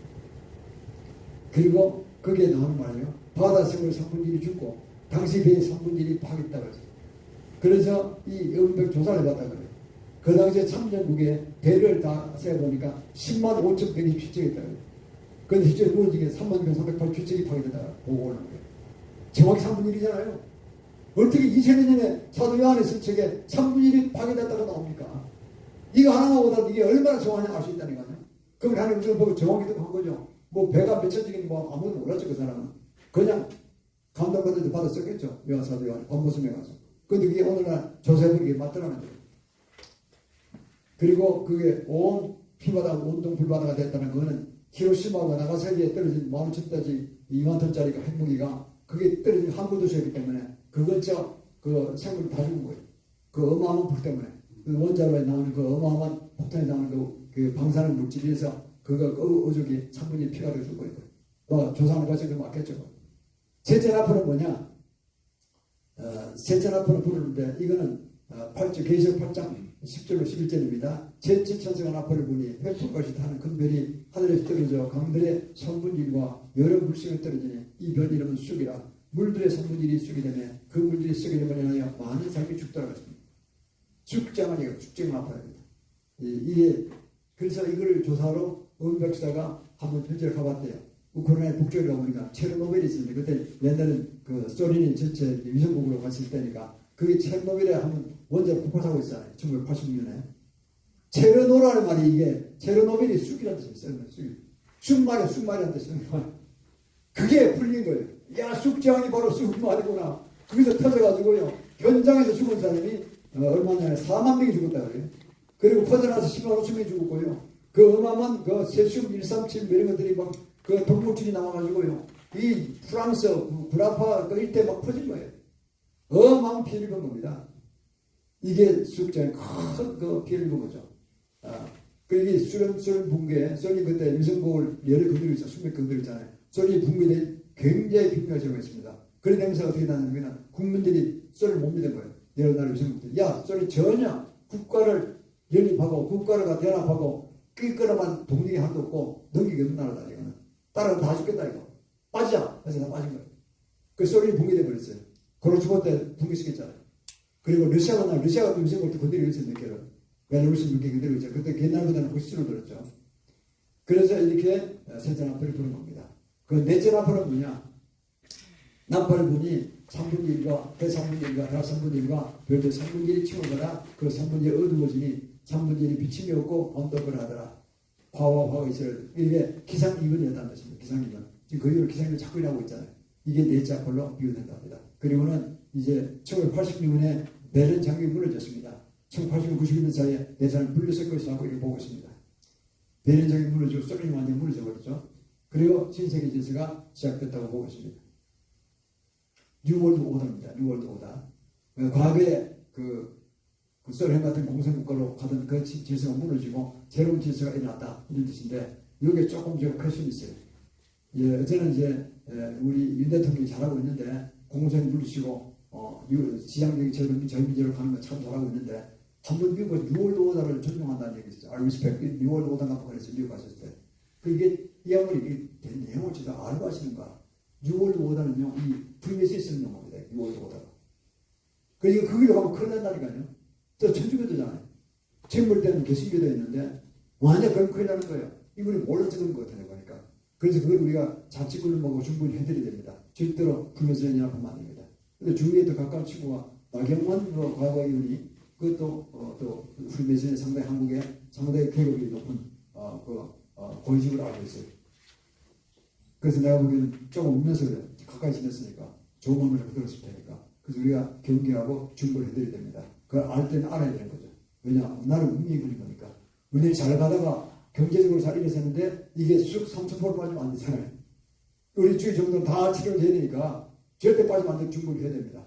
그리고 거기에 나오는 말이에요. 바다 생물 3분의 1이 죽고 당시 배의 3분의 1이 파괴했다고 하죠. 그래서 이 음백 조사를 해봤다 그래요. 그 당시에 참전국에 배를 다 세어보니까 10만 5천 배이 피적했다고 해요. 그런데 실제로 무너진 게 3만 308피적이 파괴됐다고 보고를 한 거예요. 정확히 3분의 1이잖아요. 어떻게 2000년에 사도 요한의 쓴 책에 3분의 1이 파괴됐다고 나옵니까? 이거 하나보다 이게 얼마나 정확하냐 알 수 있다는 거죠. 그럼 하나님 무슨 보고 정확히 한 거죠. 뭐 배가 몇 천적인 뭐 아무도 몰랐죠, 그 사람은. 그냥 감독받을 받아 썼겠죠. 요한 사도 요한이 법무스에 가서. 근데 그게 오늘날 조세분에게 맞더라는 거예요. 그리고 그게 온 피바다, 온통 불바다가 됐다는 거는 히로시마와 나가사키에 떨어진 15,000짜리 2만 톤짜리 핵무기가 그게 떨어진 항구 도시였기 때문에 그걸 그 생물을 다 죽은 거예요. 그 어마어마한 폭 때문에. 그 원자로에 나오는 그 어마어마한 폭탄에 나오는 그 방사능 물질에서 그거 어족이 3분의 1 피가 되어 죽은 거예요. 뭐 조사하는 과정도 맞겠죠. 셋째 나팔은 뭐냐? 셋째 나팔을 부르는데 이거는 8절 계시록 8장 10절로 11절입니다. 제7 천사가 나팔을 부니 횃불같이 타는 큰 별이 하늘에서 떨어져 강들의 3분의 1과 여러 물색을 떨어지니 이 별 이름은 쑥이라. 물들의 3분의 1이 쑥이 되면 그 물들이 쑥이 되면 인하여 많은 사람이 죽더라고 했습니다. 죽자만 이거 죽쟁 나팔입니다. 이게 그래서 이걸 조사로 어민백사가 한번 현지를 가봤대요. 우크라이나 북쪽에 가보니까 체르노빌이 있었는데 그때 옛날엔 그 소련이 전체 위성국으로 갔을 때니까 그게 체르노빌에 한번 원자로 폭발하고 있잖아요. 1986년에. 체르노라는 말이 이게 체르노빌이 쑥이라는 뜻이 있어요. 쑥말이란 뜻이에요. 그게 풀린 거예요. 야, 쑥장이 바로 쑥말이구나. 거기서 터져가지고요. 현장에서 죽은 사람이 얼마 전에 4만 명이 죽었다 그래요. 그리고 퍼져나서 10만 5천 명이 죽었고요. 그 어마어마한 그 세슘 137 이런 것들이 막 그 독물질이 나와가지고요. 이 프랑스 브라파 그 일대 막 퍼진 거예요. 어마어마한 피해를 입은 겁니다. 이게 쑥장이 큰 그 피해를 입은 거죠. 그게 소련 붕괴, 소련이 그때 위성국을 열을 건드리고 있어, 수백 건드리잖아요. 소련이 붕괴돼 굉장히 빈명하게 적용했습니다. 그러면서 어떻게 나냐면 국민들이 소련을 못 믿은 거예요. 여러 나라 위성국들. 야, 소련이 전혀 국가를 연립하고 국가를 연합하고 끌거나만 독립이 하나도 없고 넘기기 없는 나라다 이거는. 따라가면 다 죽겠다 이거. 빠지자. 그래서 다 빠진 거예요. 그 소련이 붕괴돼 버렸어요. 고르초보 때 붕괴시켰잖아요. 그리고 러시아가 또 위성국을 건드리고 있어요. 몇 개를. 벨라루스 몇 개 건드리고 있죠. 그때 옛날보다는 훨씬 줄어들었죠. 그래서 이렇게 셋째 나팔을 부는 겁니다. 그 넷째 나팔은 뭐냐? 나팔을 부니 3분의 1과 배 3분의 1과 달 3분의 1과 별들 3분의 1이 치워가라. 그 3분의 1이 어두워지니 3분의 1이 빛이 없고 언덕을 하더라. 화와 있어요. 이게 기상 2번이었다는 뜻입니다. 기상 2번. 지금 그 이후로 기상 2번 자꾸 일하고 있잖아요. 이게 넷째 나팔로 비유된다 합니다. 그리고는 이제 1986년에 베른 장벽이 무너졌습니다. 1980년 91년 사이에 내산을 불렸을 것이라고 이렇게 보고 있습니다. 베를린장이 무너지고 소련이 완전히 무너져 버렸죠. 그리고 신세계 질서가 시작됐다고 보고 있습니다. 뉴월드 오더입니다. 뉴월드 오더. 과거에 그 소련 같은 공산국가로 가던 그 질서가 무너지고 새로운 질서가 일어났다 이런 뜻인데 이게 조금 퀘션이 있어요. 예, 어제는 이제 우리 윤 대통령이 잘하고 있는데 공산이 물리치고 지향적인 젊은이로 가는 거 참 잘하고 있는데 한번 미국은 뉴월드 오더를 존중한다는 얘기 있었죠. I respect 뉴월드 오더라고 그랬어요. 미국 갔을 때. 이게 이 양반이 내용을 진짜 알고 하시는가? 뉴월드 오더는요, 이 프리메시에 쓰는 용어입니다. 뉴월드 오더가. 그러니까 그 길로 가면 큰일 난다니까요. 또 천주교도잖아요. 천물 때는 개신교도 있는데 완전 그럼 큰일 나는 거예요. 이분이 몰라서 그런 것 같아요. 보니까. 그래서 그걸 우리가 자칫 굴러먹고 충분히 해드려야 됩니다. 절대로 프리메시에 연합하면 안 됩니다. 근데 주위에 더 가까운 친구가 나경원 과거 의원이 그것도 또 프리메이슨의 상당히 한국에 상당히 계급이 높은 고위직을 알고 있어요. 그래서 내가 보기에는 조금 울면서 그래. 가까이 지냈으니까 좋은 마음을 들었을 테니까. 그래서 우리가 경계하고 중보를 해드려야 됩니다. 그걸 알 때는 알아야 되는 거죠. 왜냐? 나는 운명이 걸린 거니까. 은행이 잘 가다가 경제적으로 잘 일어섰는데 이게 쑥 3,000% 빠지면 안 되잖아요. 우리 주위 정도는 다 치료를 해야 되니까 절대 빠지면 안 되고 중보를 해야 됩니다.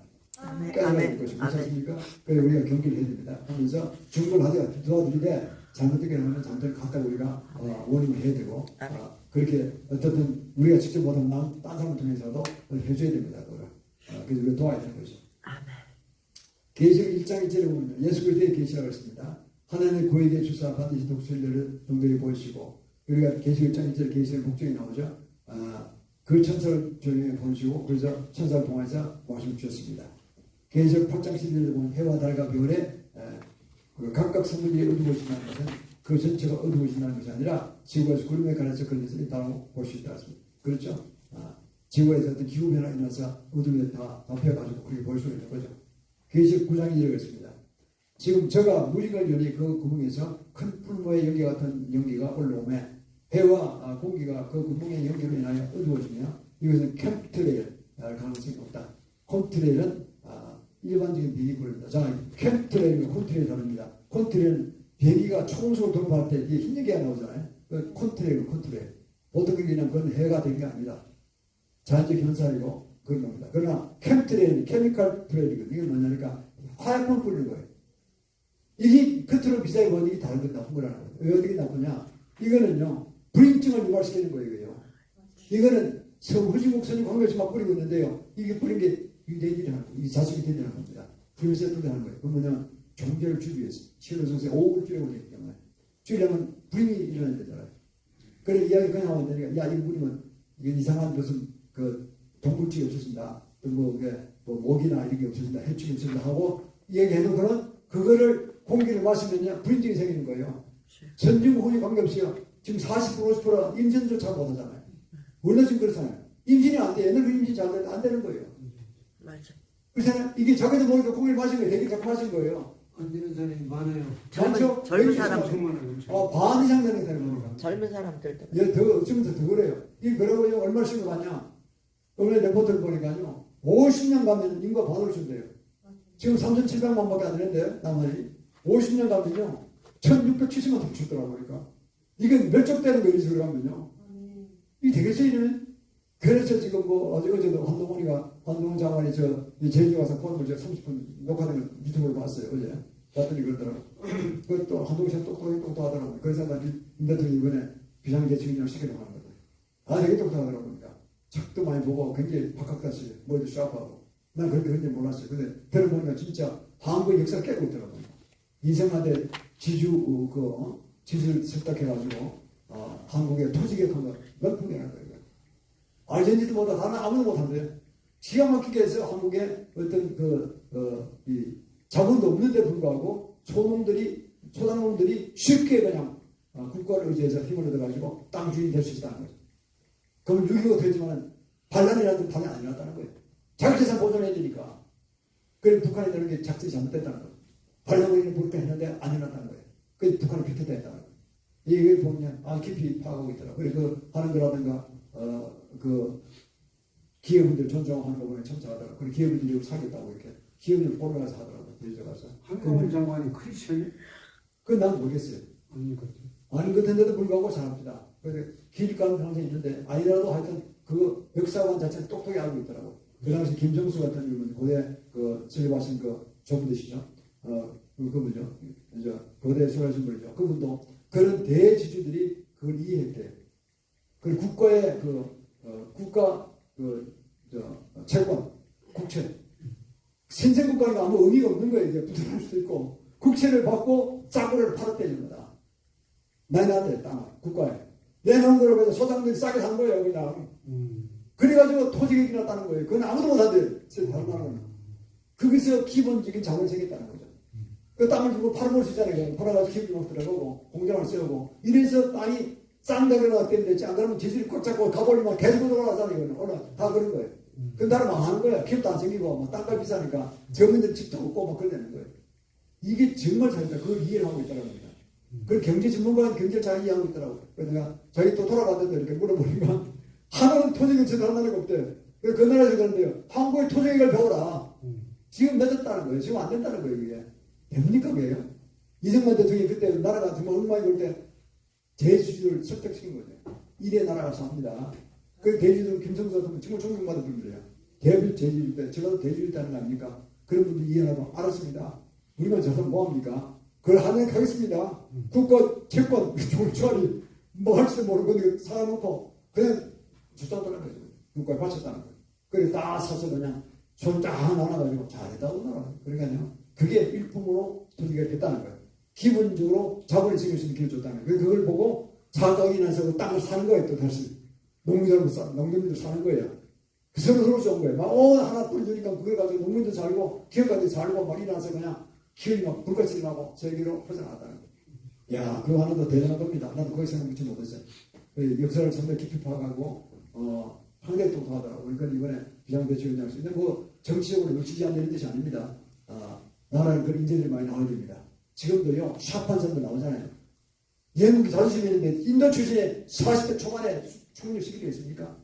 깨달아야 될 것이 그렇습니까? 그래서 우리가 경기를 해야 됩니다. 하면서 중보를 하되 도와드리되 잘못되게 하면 잘못되게 갖다 우리가 원인을 해야 되고 그렇게 어떻든 우리가 직접 못하면 딴 사람을 통해서도 해줘야 됩니다. 그래서 우리가 도와야 되는 거죠. 계시록 1장 1절에 보면 예수 그리스도의 계시라고 했습니다. 하나님의 고에게 주사 반드시 독수리를 동들이 보이시고 우리가 계시록 1장 1절 계시의 목적이 나오죠. 그 천사를 저에게 보내시고 그래서 천사를 통해서 말씀을 주셨습니다. 계시록 8장 11절에 보면 해와 달과 별에 각각 성분이 어두워진다는 것은 그 전체가 어두워진다는 것이 아니라 지구에서 구름에 가려서 걸려서 있다고 볼 수 있다. 그렇죠? 지구에서 어떤 기후변화가 일어나서 어둠에 다 덮여가지고 그렇게 볼 수 있는 거죠. 계시록 9장이 이러고 있습니다. 지금 저가 무리걸 연이 그 구멍에서 큰 풀무의 연기 같은 연기가 올라오며 해와 공기가 그 구멍의 연기로 인하여 어두워지며 이것은 캠트레일 가능성이 없다. 콘트레일은 일반적인 비행기입니다. 자, 캠트레일과 콘트레일 다릅니다. 콘트레일은 비행기가 초음속을 돌파할 때 이게 흰 연기가 나오잖아요. 그 콘트레일. 보통 경기는 그건 해가 된 게 아니다. 자연적 현상이고 그런 겁니다. 그러나 캠트레일은 케미컬 트레일이거든요. 이게 뭐냐니까 화약품을 뿌리는 거예요. 이게 겉으로 비싸게 보이는 게 다른 건 나쁜 거라는 거예요. 왜 어떻게 나쁘냐? 이거는요, 불임증을 유발시키는 거예요. 이거는 서울지 목선이 광교에서 막 뿌리고 있는데요. 이게 뿌린 게 내일이라는 거예요. 이 자식이 되는 겁니다. 불임증을 뿌리는 거예요. 그러면 종교를 주기 위해서 치료 선수에 5을 줄여고 되기 때문에 줄이려면 불임이 일어나야 되잖아요. 그래 이야기 그냥 하면 되니까 야 이거 뿌리면 이게 이상한 무슨 그 동물증이 없어진다. 또 뭐 모기나 이런 게 없어진다. 해충이 없어진다 하고 얘기해놓고는 그거를 공기를 마시면요 불임증이 생기는 거예요. 전중 후에 관계없이요. 지금 40% 50% 임신조차 못하잖아요. 원래 지금 그렇잖아요. 임신이 안 돼. 옛날 임신 잘 되는데 안 되는 거예요. 맞아. 그렇잖아요. 이게 자기도 모르니까 공기를 마신 거예요. 되게 자꾸 마신 거예요. 안 되는 사람이 많아요. 젊은 사람들. 반 이상 되는 사람이 많아요. 젊은 사람들도. 어쩌면서 더 그래요. 이 그러고요. 얼마나 심각하냐. 오늘 레포트를 보니까요. 50년 가면 인구가 반으로 준대요. 지금 3,700만 밖에 안 되는데 남한이 50년 가면요 1,670만 더 죽더라고요. 그러니까 이건 멸종되는 거예요. 이 소리 하면요. 이게 되겠어요 이러면? 그래서 지금 어제도 한동훈 장관이 제주 가서 폰을 30분 녹화된 걸 유튜브로 봤어요. 어제 봤더니 그러더라고요. 그것도 한동훈 씨가 똑똑하더라고요. 그래서 임 대통령이 이번에 비상계층이랑 시키려고 하는 거예요. 되게 똑똑하더라고요. 그러니까 책도 많이 보고 굉장히 박학다시 머리도 샤프하고 난 그렇게 굉장히 몰랐어요. 근데 들어보니까 진짜 한국의 역사를 깨고 있더라고요. 인생한테 지수를 습득해가지고 한국의 토지개혁한 거 몇 분이라는 거예요. 알젠지도 못하고 다른 아무도 못한대요. 기가 막히게 해서 한국에 어떤 이 자본도 없는데 불구하고 소상농들이 쉽게 그냥 국가를 의지해서 힘을 얻어가지고 땅 주인이 될 수 있다는 거죠. 그럼 6.25 되지만 반란이라도 반란 안 일어났다는 거예요. 자기 재산 보존해야 되니까. 그래 북한이 되는 게 작전이 잘못됐다는 거예요. 반란을 볼까 했는데 안 일어났다는 거예요. 그래서 북한을 비틀다 했다는 거예요. 이걸 보면 깊이 파악하고 있더라고요. 그래서 하는 거라든가 기업인들 존중하는 거 보면 참 잘하더라고요. 그리고 기업인들이 사겠다고 이렇게 기업인들 보러 가서 하더라고요. 대리자 가서. 한동훈 장관이 크리스천이? 그건 난 모르겠어요. 아니, 그렇죠. 아닌 것 같은데도 불구하고 잘합니다. 그래서 길 가는 가능성이 있는데 아니라도 하여튼 그 역사관 자체는 똑똑히 알고 있더라고. 그 당시 김정수 같은 경우는 고대 그 설립하신 그 조부되시죠. 그분이죠. 이제 고대 설립하신 분이죠. 그분도 그런 대지주들이 그걸 이해했대요. 그 국가의 국가 채권, 국채. 신생국가니까 아무 의미가 없는 거예요. 이제 부정할 수도 있고. 국채를 받고 짜고를 팔았대는 거다. 내놔대 땅을, 국가에. 내놓은 거를 그래서 소장들이 싸게 산 거예요, 그냥. 그래가지고 토지객이 났다는 거예요. 그건 아무도 못한대요. 다른 나라는. 거기서 기본적인 자본이 생겼다는 거죠. 그 땅을 주고 팔아볼 수 있잖아요. 팔아가지고 기업이 막 들어가고, 공장을 세우고. 이래서 땅이 싼다 그러기 때문에, 안 그러면 지질이 꽉 잡고 가버리면 계속 올라가잖아요. 다 그런 거예요. 그 나라 망하는 거야. 기업도 안 생기고, 뭐 땅값 비싸니까 저민들 집도 없고, 막 그러는 거예요. 이게 정말 잘했다. 그걸 이해를 하고 있다는 겁니다. 그 경제 전문가는 경제를 잘 이해하고 있더라고요. 그래서 내가 저희 또 돌아갔는데 이렇게 물어보니까 하나는 토지를 제대로 한 나라가 없대요. 그래서 그 나라에서 그러는데요. 한국의 토지를 배워라. 지금 늦었다는 거예요. 지금 안 된다는 거예요. 이게. 됩니까 그게요? 이승만 대통령이 그때 나라가 정말 엉망이 볼 때 대주주를 설득시킨 거죠. 이래 나라가 삽니다. 그 대주주는 김성수 같은 정말 존경받은 분들이에요. 대주주 대주주일 때 제가 대주주일 때 하는 거 아닙니까? 그런 분들이 이해하고 알았습니다. 우리만 저선 뭐합니까? 그걸 하도록 하겠습니다. 국가 채권 조치하니 뭐 할지도 모르고 건데 사놓고 그냥 주장하는 거죠. 국가에 바쳤다는 거예요. 그래서 다 사서 그냥 손 쫙 나눠가지고 잘했다고 나눠요. 그러니까요. 그게 일품으로 도둑이 됐다는 거예요. 기본적으로 자본을 지킬 수 있는 길을 줬다는 거예요. 그걸 보고 자각이 나서 그 땅을 사는 거예요. 또 다시 농민들 사는 거예요. 그 서로 좋은 거예요. 막 하나 뿌려주니까 그걸 가지고 농민도 살고 기업가도 살고 막 일어나서 그냥 기업이 막 불같이 나고 세계로 퍼져나갔다는 거예요. 야, 그거 하나도 대단한 겁니다. 나도 거기 생각 미치 못했어요. 역사를 상당히 깊이 파악하고 상당히 똑똑하더라고요. 그러니까 이번에 비상대책위원장 근데 뭐 정치적으로 놓치지 않는 뜻이 아닙니다. 나라는 그런 인재들이 많이 나와야 됩니다. 지금도요, 샤프한 사람도 나오잖아요. 영국이 자존심이 있는데, 인도 출신에 40대 초반에 총리 시기가 있습니까?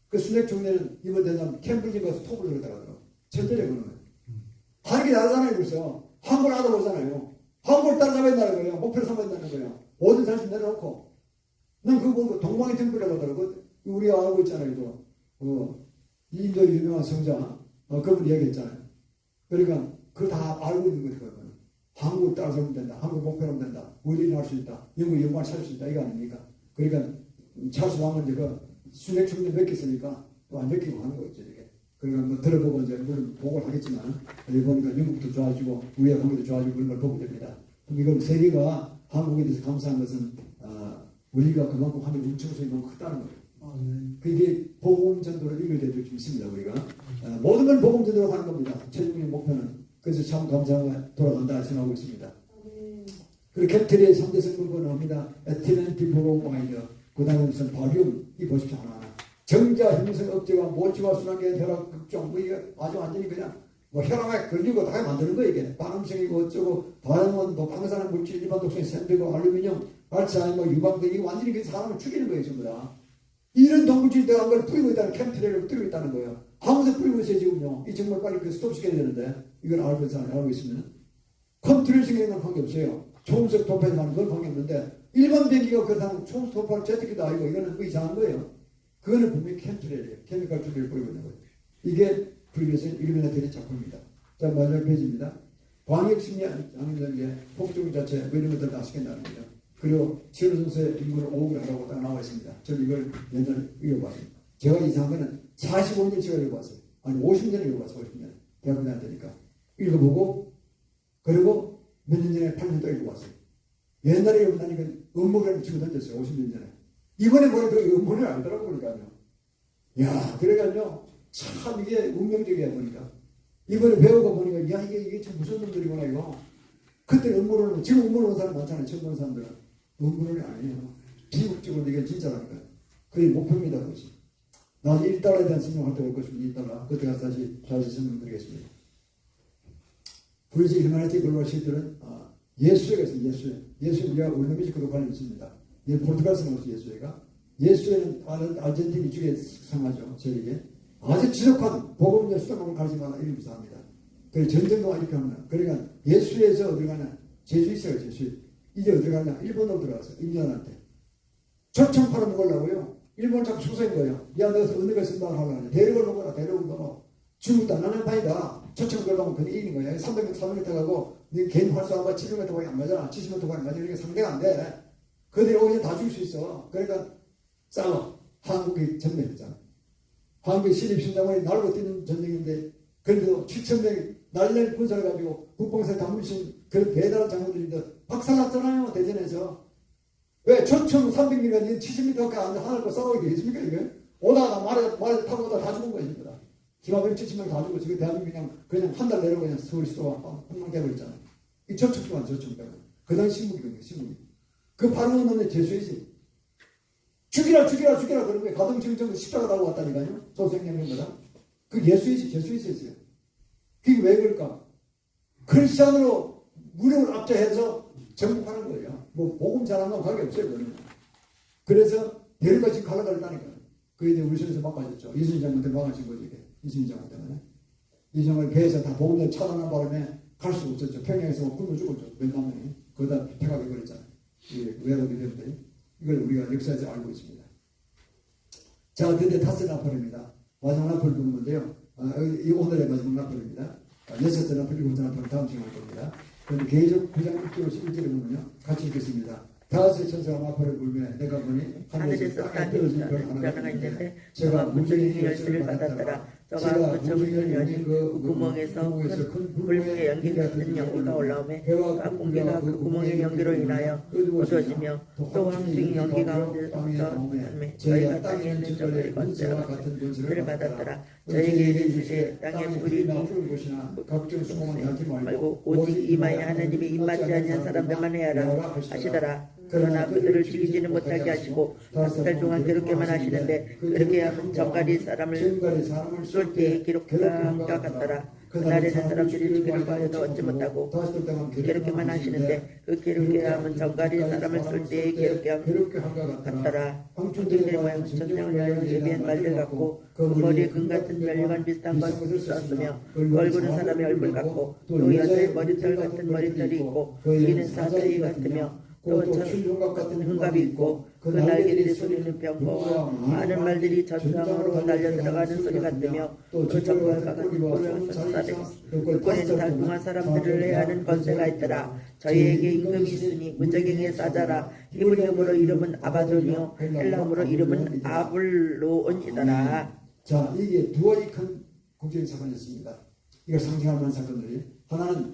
그 순핵 총리는 이번 대선 캠브리지 가서 톱을 들었다고 천재래 그러는 거예요. 하는 게 다르잖아요, 벌써. 한국을 알아보잖아요. 한국을 따라잡아야 된다는 거예요. 목표를 삼아야 된다는 거예요. 모든 사실 내려놓고. 난 그거 보고 동방의 등불이라고 하더라고요. 우리가 알고 있잖아요. 인도 유명한 성자, 그분 이야기했잖아요. 그러니까 그거 다 알고 있는 거죠. 한국을 따라잡으면 된다. 한국 목표로 하면 된다. 우리는 할 수 있다. 영국 영광을 찾을 수 있다. 이거 아닙니까? 그러니까 찰스 왕은 이제 그 순핵 총리 맡겼으니까 또 안 맡기고 하는 거죠. 이게. 그러니까 뭐 들어보고 이제 물론 보고를 하겠지만 여기 보니까 영국도 좋아지고 우리의 관계도 좋아지고 그런 걸 보고 됩니다. 그럼 이건 세계가 한국에 대해서 감사한 것은 우리가 그만큼 하늘 움츠러서 너무 크다는 거예요. 그게 복음 전도를 이끌어야 될 좀 있습니다. 우리가 모든 걸 복음 전도로 하는 겁니다. 최종적인 목표는. 그래서 참 감사하게 돌아간다 생각하고 있습니다. 그리고 캡틀의 3대 성분을 합니다. 에틸렌 비포로 와이드 그 다음에 무슨 바륨이 보십시오. 하나하나. 정자, 형성, 억제와 모치와 순환계, 혈압, 극종 뭐 이게 아주 완전히 그냥 뭐 혈압에 걸리고 다 만드는 거예요. 이게 반응성이고 어쩌고 다양한 뭐 방사능 물질, 일반 독성, 샌드고 알루미늄, 알츠하이머, 유방등 이게 완전히 그 사람을 죽이는 거예요. 전부 다. 이런 동물질이 들어간 걸 뿌리고 있다는 캠트레를 뿌리고 있다는 거예요. 한국에서 뿌리고 있어요 지금요. 이 정말 빨리 그 스톱시켜야 되는데 이걸 알고 있으면 컨트롤 시키는 건 관계없어요. 초음속 도파에 가는 건 관계없는데 일반 비행기가 그렇다면 초음속 도파를 제트기도 아니고 이거는 뭐 이상한 거예요. 그거는 분명히 캠트레예요. 케미컬 투리를 뿌리고 있는 거예요. 이게 프리뷰에서 일루미나티의 작품입니다. 자, 마지막 페이지입니다. 광역심리 안정된 게 폭적인 자체 뭐 이런 것들 다 시킨다는 거죠. 그리고 치료 선수의 인구를 5억을 하라고 딱 나와 있습니다. 저는 이걸 옛날에 읽어봤어요. 제가 이상한 거는 45년 제가 읽어봤어요. 아니 50년 읽어봤어요. 50년. 대학교 다닐 때니까. 읽어보고 그리고 몇 년 전에 8년 또 읽어봤어요. 옛날에 읽어보다니까 음모를 치고 던졌어요. 50년 전에. 이번에 보니까 그 음모를 알더라고요. 그러니까요. 야, 그래가지고 참 이게 운명적이야 보니까. 이번에 배우고 보니까 야 이게 참 무슨 놈들이구나 이거. 그때 음모론은 지금 음모론 사람 많잖아요. 처음 보는 사람들은. 음모론이 아니에요. 비극적으로 이게 진짜라니까요. 그게 목표입니다. 그것이. 나는 1달러에 대한 설명할 때가 올 것입니다. 1달러. 그때 가서 다시 설명드리겠습니다. 그래서 일만하티 글로벌 시들은 예수회가 있습니다. 예수회 우리가 올림픽 그룹 관련 있습니다. 이 포르투갈 성으로서 예수회가. 예수회는 아르헨티나 이쪽에 상하죠. 저에게. 아주 지속한 복음의 수단을 가지만 이런 구사합니다. 그 전쟁도 이렇게 합니다. 그러니까 예수에서 어디 가냐 제수 있어요. 제수. 이제 어디 갔냐? 일본으로 들어가서 임전한테 초청 팔아먹으려고요. 일본 자꾸 수소인 거예요. 야, 너 어느 걸 쓴다고 하려고 대륙을 먹어라. 대륙을 먹어. 중국도 안 하는 판이다. 초청 들어가면 그게 이기는 거야. 300m, 400m 가고 네 개인 활성화가 700m밖에 안 가잖아. 70m밖에 안 가잖아. 이게 상대가 안 돼. 그들이 오히려 다 줄 수 있어. 그러니까 싸워. 한국이 전멸했잖아. 한국의 시립심장원이 날고 뛰는 전쟁인데 그래도 7,000명이 날날 군사를 가지고 국방세 단무신 그 대단한 장군들인데 박살났잖아요. 대전에서. 왜 초청 300m가 70m밖에 안 돼. 하늘 거 싸우게 되겠습니까 이게? 오다가 말에 타고 오다 다 죽은 것입니다. 기마병 70명 다 죽고 지금 대한민국 그냥 한 달 내로 그냥 서울 수도가 한망돼버렸잖아요. 이 초청병은 초청병. 그 당시 신문이거든요. 신문이. 그 발언은 놈의 죄수이지. 죽이라 그런 게 가동증정 십자가 달고 왔다니까요. 소생명령보다. 그 예수이지. 예수이었어요. 그게 왜 그럴까? 크리스찬으로 무력을 압제해서 정복하는 거예요. 뭐 복음 잘하는 건 관계없어요. 그거는. 그래서 대륙가 지금 갈라갈다니까요. 그게 이제 우리 손에서 막아졌죠. 이순신 장군한테 막아진 거죠. 이게. 이순신 장군 때문에. 이정을 배에서 다 복음을 차단한 바람에 갈 수가 없었죠. 평양에서 굶어 죽었죠. 몇만 명이. 거기다 폐각이 버렸잖아요. 이게 외로움이 되는데 이걸 우리가 역사에서 알고 있습니다. 자, 드디어 다섯 나팔입니다. 마지막 나팔을 부는 건데요. 이 오늘의 마지막 나팔입니다. 여섯째 나팔, 일곱째 나팔은 다음 시간에 할 겁니다. 그런데 계속 9장 6절 11절에 보면요. 같이 읽겠습니다. 다섯의 천사가 나팔을 불며 내가 보니 하늘에서 땅에 떨어진 별 하나가 있는데 제가 무정의 열쇠를 받았더라. 저가 무정의 열린 그 구멍에서 큰 불의 연기 같은 연기가 올라오매 배와 공기가 그 구멍의 연기로 인하여 어두워지며 또 황중이 연기 가운데서 섰음에 저희가 땅에 있는 저들의 권세와 같은 권세를 받았더라. 저에게 이르시되 땅에 불이 각종 수공은 하지 말고 오직 이마에 하나님이 입맞지 아니한 사람들만 해야라 하시더라. 그러나 그들을 죽이지는 못하게 하시고 40달 동안 괴롭게만 하시는데 그렇게 하면 정갈이 사람을 쏠 때에 기록함과 같더라. 그날에는 사람들이 죽이려고 하여도 얻지 못하고 괴롭게만 하시는데 그 괴롭게 함은 정갈이 사람을 쏠 때에 괴롭게함과 같더라. 황충들의 모양은 전쟁을 위하여 예비한 말들 같고 그 머리에 금 같은 면류관 비슷한 것을 썼으며 얼굴은 사람의 얼굴 같고 또 여자의 머리털 같은 머리털이 있고 이는 사자의 같으며 또 흉갑 같은 흉갑이 있고 그 날개들이 소리는 병거와 많은 말들이 전장으로 달려 들어가는 소리 같으며 또 정갈과 같은 꼴을 쌀에 꼴에는 달콤한 사람들을 해하는 권세가 있더라. 저희에게 임금이 있으니 무적행의 사자라. 히브리어로 이름은 아바돈이요 헬라어로 이름은 아블로온이더라. 자, 이게 두 가지 큰 국제적 사건이었습니다. 이걸 상징할 만한 사건들이 하나는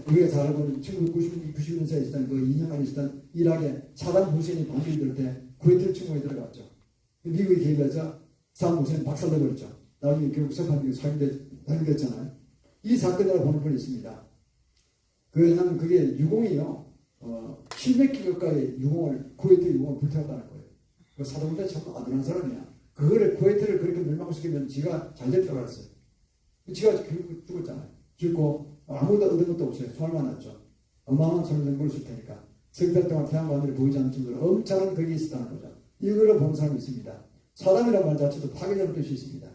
우리가 잘 알고 있는 1990년대에 있었던 그 2년간 있었던 이락의 사담 후세인이 반기될 때 쿠웨이트 침공에 들어갔죠. 미국이 개입해서 사담 후세인 박살내버렸죠. 나중에 결국 석한국이 살인됐잖아요. 이 사건이라고 보는 분이 있습니다. 그냥 그게 유공이요. 700기 가까이 유공을 쿠웨이트 유공을 불태웠다는 거예요. 그 사담 후세인 참 아들한 사람이야. 그거를 쿠웨이트를 그렇게 멸망시키면 지가 잘 될 줄 알았어요. 지가 결국 죽었잖아요. 죽고 아무도 얻은 것도 없어요. 손만 났죠. 어마어마한 손을 물었을 테니까. 석달 동안 태양과 하늘이 보이지 않는 정도로 엄청난 그게 있었다는 거죠. 이거를 본 사람이 있습니다. 사람이라는 말 자체도 파괴자는 뜻이 있습니다.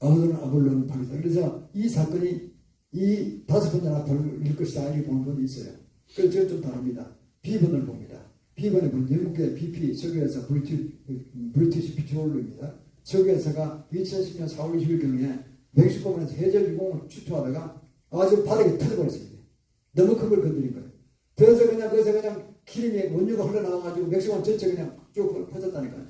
아무도는 아볼로는 파괴자. 그래서 이 사건이 이 다섯 번째 나팔일 것이다. 이렇게 보는 분이 있어요. 그래서 저는 좀 다릅니다. B번을 봅니다. B번에 보면 영국의 BP 석유회사 브리티시 피트롤로입니다. 석유회사가 2010년 4월 20일경에 멕시코에서 해저 유공을 추투하다가 아주 바닥에 터져버렸습니다. 너무 큰 걸 건드린 거예요. 그래서 그냥 기름이 원유가 흘러나와가지고 멕시코 전체 그냥 쭉 퍼졌다니까요.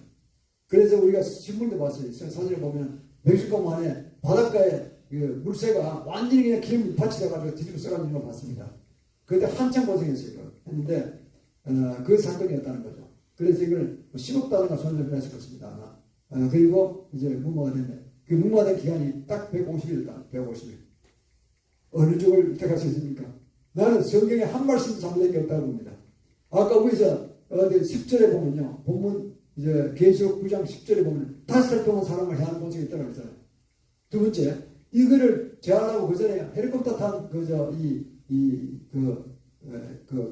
그래서 우리가 신문도 봤어요. 사진을 보면 멕시코 안에 바닷가에 그 물새가 완전히 그냥 기름이 받치려가지고 뒤집어 써가지는 걸 봤습니다. 그때 한참 고생했어요. 했는데 그 사건이었다는 거죠. 그래서 이걸 10억 달러가 손해를 했을 것입니다. 그리고 이제 무모가 됐네. 그 무모된 기간이 딱 150일이다. 150일. 어느 쪽을 택할 수 있습니까? 나는 성경에 한 말씀도 잘못된 게 없다고 봅니다. 아까 우리서 10절에 보면요. 본문 이제 계시록 9장 10절에 보면 5살 동안 사람을 해하는 본성이 있다고 했잖아요. 두 번째, 이거를 제하려고 그 전에 헬리콥터 탄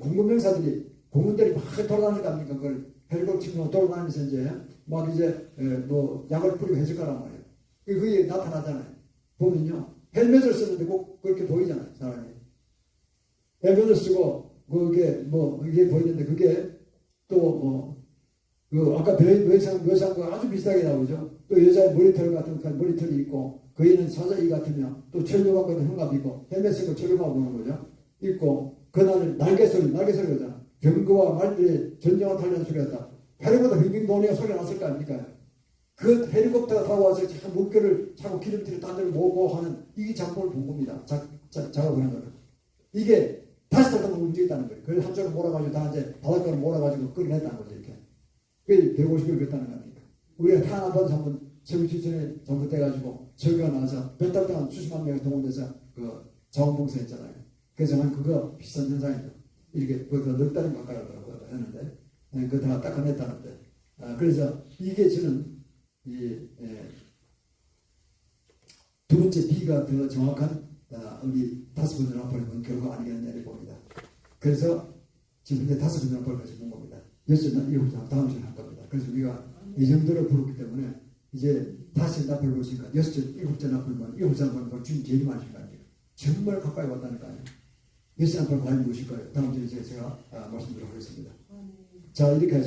공군병사들이 공군들이 막 돌아다니까 합니까? 그걸 헬리콥터 치고 돌아다니면서 이제 막 이제 뭐 약을 뿌리고 했을 거란 말이에요. 그게 나타나잖아요. 보면요. 헬멧을 쓰는데 꼭 그렇게 보이잖아요. 사람이. 헬멧을 쓰고 그게 뭐 이게 보이는데 그게 또 그 아까 묘사한 거 아주 비슷하게 나오죠. 또 여자의 머리털 같은 머리털이 있고 거인은 사자이 같으며 또 철조망 같은 흉압이 있고 헬멧을 철조망 보는 거죠. 있고 그날은 날개소리가 병거와 말들의 전쟁한 탈려는 소리였다. 헬리콥터 빙빙 도는 소리가 났을 거 아닙니까? 그 헬리콥터가 타고 와서 참 물결을 차고 기름들을 딴 데로 모으고 하는 이 작품을 본 겁니다. 작업을 한 거는. 이게 다시 타고 움직였다는 거예요. 그걸 한쪽으로 몰아가지고 다 이제 바닷가로 몰아가지고 끌어냈다는 거죠. 이렇게. 그게 150을 그랬다는 겁니다. 우리가 하나번 한번 세부치천에 전부돼가지고 저기가 나와서 몇 달 동안 수십만 명이 동원돼서 그 자원봉사했잖아요. 그래서 한 그거 비슷한 현상이죠. 이렇게 넉 달은 가까이 하는데 그거 다 닦아냈다는데 그래서 이게 저는 두 번째 B가 더 정확한 우리 다섯 번째 나팔을 본 결과 아니겠느냐 이렇게 봅니다. 그래서 지금 현재 다섯 번째 나팔까지 본 겁니다. 여섯 번, 일곱 번, 다음 주에 할 겁니다. 그래서 우리가 이 정도로 부르기 때문에 이제 다섯 나팔 보시니까 여섯 번, 일곱 번 나팔 본, 일곱 번 나팔 본 주님 제일 많으신 거 아니에요. 정말 가까이 왔다니까요. 여섯 나팔 과연 무엇일까요? 다음 주에 제가 말씀드리도록 하겠습니다. 자, 이렇게 해서